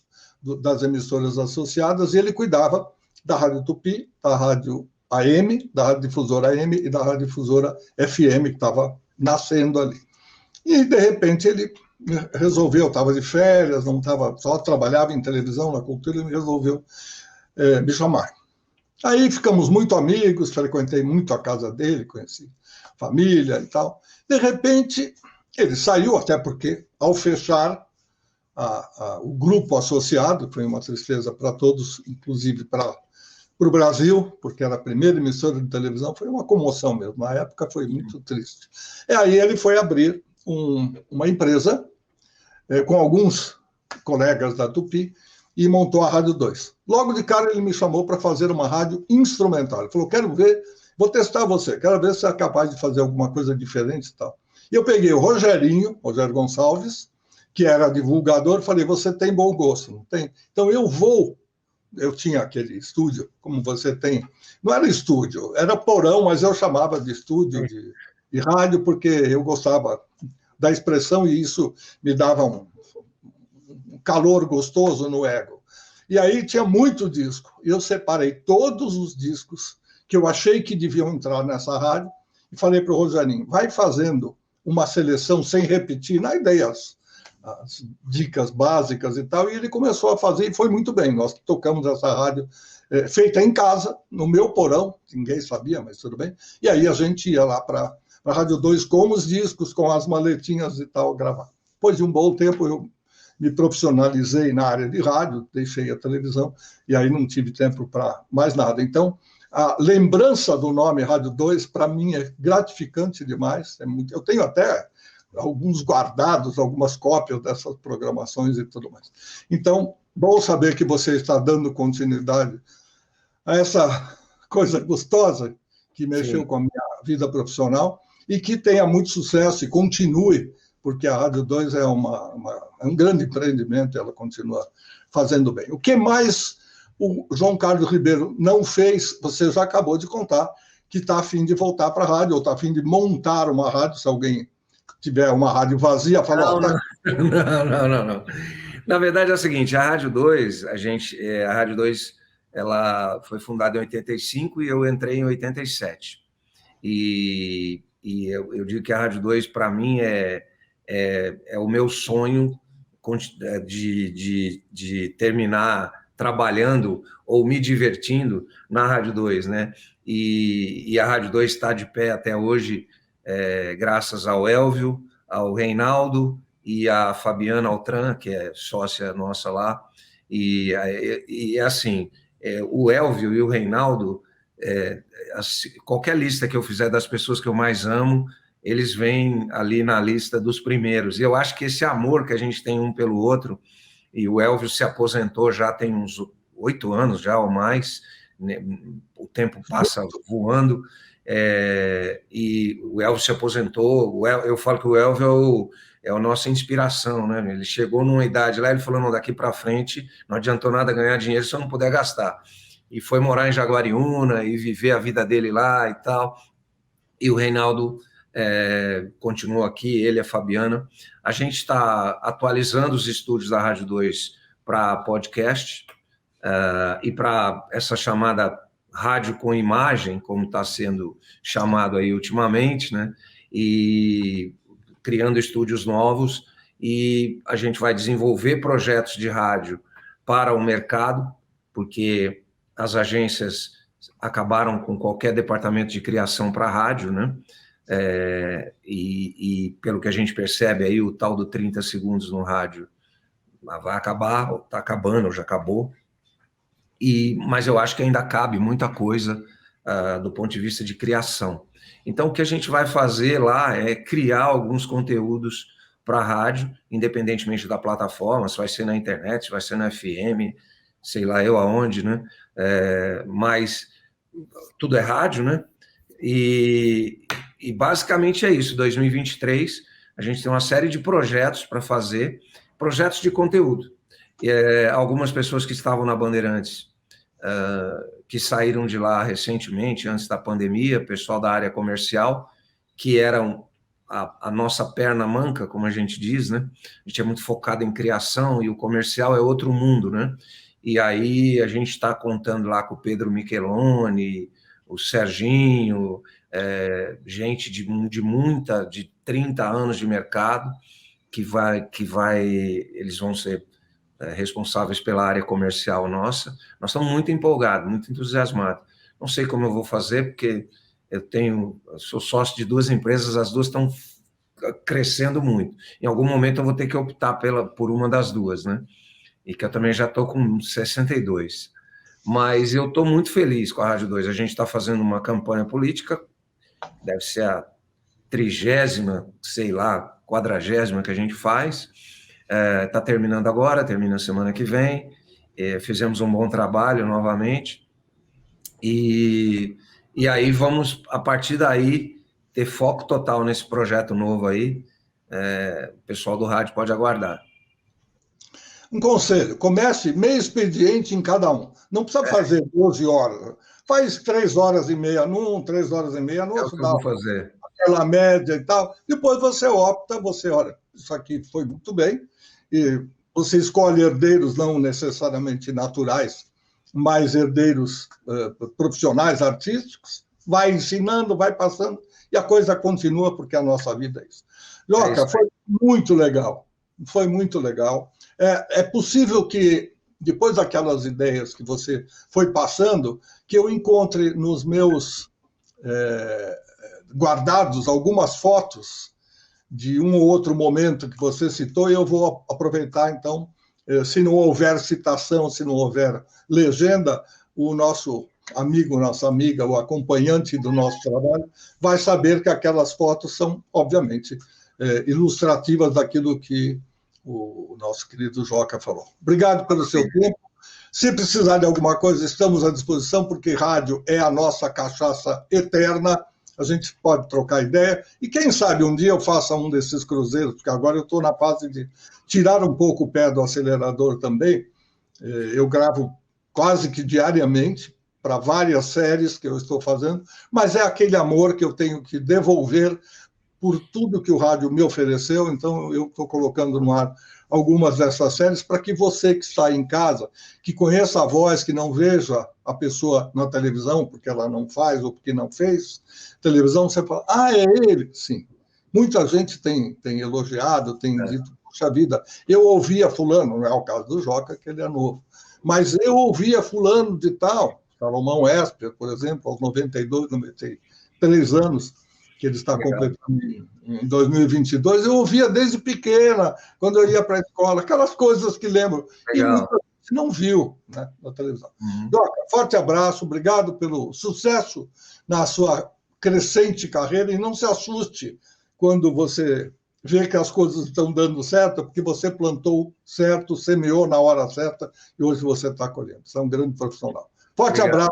das emissoras associadas, e ele cuidava da Rádio Tupi, da Rádio AM, da Rádio Difusora AM e da Rádio Difusora FM, que estava nascendo ali. E, de repente, ele resolveu, estava de férias, não estava, só trabalhava em televisão, na cultura, ele resolveu me chamar. Aí ficamos muito amigos, frequentei muito a casa dele, conheci família e tal. De repente, ele saiu, até porque, ao fechar o grupo associado, foi uma tristeza para todos, inclusive para o Brasil, porque era a primeira emissora de televisão, foi uma comoção mesmo. Na época foi muito triste. E aí ele foi abrir uma empresa com alguns colegas da Tupi e montou a Rádio 2. Logo de cara ele me chamou para fazer uma rádio instrumental. Ele falou, quero ver, vou testar você, quero ver se você é capaz de fazer alguma coisa diferente e tal. E eu peguei o Rogério Gonçalves, que era divulgador, falei, você tem bom gosto, não tem? Então eu tinha aquele estúdio, como você tem, não era estúdio, era porão, mas eu chamava de estúdio de rádio, porque eu gostava da expressão e isso me dava um calor gostoso no ego. E aí tinha muito disco, e eu separei todos os discos que eu achei que deviam entrar nessa rádio, e falei para o Rogerinho, vai fazendo uma seleção sem repetir, na ideia, as dicas básicas e tal, e ele começou a fazer, e foi muito bem. Nós tocamos essa rádio feita em casa, no meu porão, ninguém sabia, mas tudo bem, e aí a gente ia lá para a Rádio 2 com os discos, com as maletinhas e tal, gravar. Depois de um bom tempo, eu me profissionalizei na área de rádio, deixei a televisão, e aí não tive tempo para mais nada. Então, a lembrança do nome Rádio 2, para mim, é gratificante demais. Eu tenho até alguns guardados, algumas cópias dessas programações e tudo mais. Então, bom saber que você está dando continuidade a essa coisa gostosa que mexeu com a minha vida profissional e que tenha muito sucesso e continue, porque a Rádio 2 é um grande empreendimento, ela continua fazendo bem. O que mais o João Carlos Ribeiro não fez, você já acabou de contar, que está a fim de voltar para a rádio, ou está a fim de montar uma rádio, se alguém tiver uma rádio vazia, fala... Não. Na verdade é o seguinte, a Rádio 2, a Rádio 2, ela foi fundada em 85 e eu entrei em 87. E eu digo que a Rádio 2, para mim, é o meu sonho de terminar trabalhando ou me divertindo na Rádio 2, né? E a Rádio 2 está de pé até hoje, graças ao Elvio, ao Reinaldo e a Fabiana Altran, que é sócia nossa lá. E assim, o Elvio e o Reinaldo, qualquer lista que eu fizer das pessoas que eu mais amo, eles vêm ali na lista dos primeiros. E eu acho que esse amor que a gente tem um pelo outro e o Elvio se aposentou já tem uns 8 anos já ou mais, né? O tempo passa voando, e o Elvio se aposentou. Eu falo que o Elvio é a nossa inspiração, né? Ele chegou numa idade lá, ele falou, não, daqui para frente não adiantou nada ganhar dinheiro se eu não puder gastar. E foi morar em Jaguariúna e viver a vida dele lá e tal. E o Reinaldo continuou aqui, ele e a Fabiana. A gente está atualizando os estúdios da Rádio 2 para podcast e para essa chamada rádio com imagem, como está sendo chamado aí ultimamente, né? E criando estúdios novos, e a gente vai desenvolver projetos de rádio para o mercado, porque as agências acabaram com qualquer departamento de criação para rádio, né? E pelo que a gente percebe aí, o tal do 30 segundos no rádio vai acabar, está acabando, já acabou. Mas eu acho que ainda cabe muita coisa do ponto de vista de criação. Então, o que a gente vai fazer lá é criar alguns conteúdos para a rádio, independentemente da plataforma, se vai ser na internet, se vai ser na FM, sei lá eu aonde, né? Mas tudo é rádio, né? E basicamente é isso. 2023, a gente tem uma série de projetos para fazer, projetos de conteúdo. Algumas pessoas que estavam na Bandeirantes, que saíram de lá recentemente, antes da pandemia, pessoal da área comercial, que eram a nossa perna manca, como a gente diz, né? A gente é muito focado em criação e o comercial é outro mundo, né? E aí a gente está contando lá com o Pedro Micheloni, o Serginho, gente de 30 anos de mercado, eles vão ser responsáveis pela área comercial nossa. Nós estamos muito empolgados, muito entusiasmados. Não sei como eu vou fazer, porque eu sou sócio de 2 empresas, as 2 estão crescendo muito. Em algum momento eu vou ter que optar por uma das 2, né? E que eu também já estou com 62. Mas eu estou muito feliz com a Rádio 2. A gente está fazendo uma campanha política, deve ser a 30ª, sei lá, 40ª que a gente faz. Está terminando agora, termina semana que vem. Fizemos um bom trabalho novamente. E aí vamos, a partir daí, ter foco total nesse projeto novo aí. O pessoal do rádio pode aguardar. Um conselho, comece meio expediente em cada um. Não precisa fazer 12 horas. Faz 3 horas e meia num, 3 horas e meia no outro. É o que eu vou fazer. Aquela média e tal. Depois você opta, olha, isso aqui foi muito bem. E você escolhe herdeiros não necessariamente naturais, mas herdeiros profissionais, artísticos. Vai ensinando, vai passando, e a coisa continua, porque a nossa vida é isso. Joca, foi muito legal. Foi muito legal. É possível que, depois daquelas ideias que você foi passando, que eu encontre nos meus guardados algumas fotos de um ou outro momento que você citou, e eu vou aproveitar, então, se não houver citação, se não houver legenda, o nosso amigo, nossa amiga, o acompanhante do nosso trabalho, vai saber que aquelas fotos são, obviamente, ilustrativas daquilo que o nosso querido Joca falou. Obrigado pelo seu tempo. Se precisar de alguma coisa, estamos à disposição, porque rádio é a nossa cachaça eterna. A gente pode trocar ideia. E quem sabe um dia eu faça um desses cruzeiros, porque agora eu estou na fase de tirar um pouco o pé do acelerador também. Eu gravo quase que diariamente para várias séries que eu estou fazendo, mas é aquele amor que eu tenho que devolver por tudo que o rádio me ofereceu. Então, eu estou colocando no ar algumas dessas séries para que você que está em casa, que conheça a voz, que não veja a pessoa na televisão, porque ela não faz ou porque não fez televisão, você fala, é ele? Sim. Muita gente tem elogiado, tem dito, puxa vida, eu ouvia fulano, não é o caso do Joca, que ele é novo, mas eu ouvia fulano de tal, Salomão Esper, por exemplo, aos 92, 93 anos, que ele está completando em 2022, eu ouvia desde pequena, quando eu ia para a escola, aquelas coisas que lembro. E muita gente não viu, né, na televisão. Doca, forte abraço, obrigado pelo sucesso na sua crescente carreira, e não se assuste quando você ver que as coisas estão dando certo, porque você plantou certo, semeou na hora certa e hoje você está colhendo. Você é um grande profissional. Forte abraço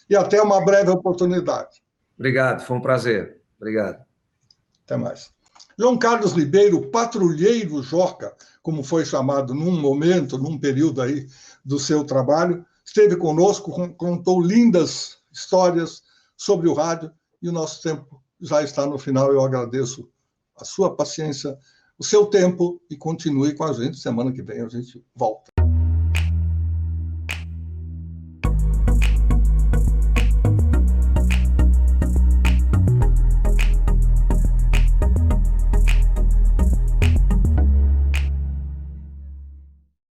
e até uma breve oportunidade. Obrigado, foi um prazer. Obrigado. Até mais. João Carlos Ribeiro, patrulheiro Joca, como foi chamado num momento, num período aí do seu trabalho, esteve conosco, contou lindas histórias sobre o rádio e o nosso tempo já está no final. Eu agradeço a sua paciência, o seu tempo e continue com a gente. Semana que vem a gente volta.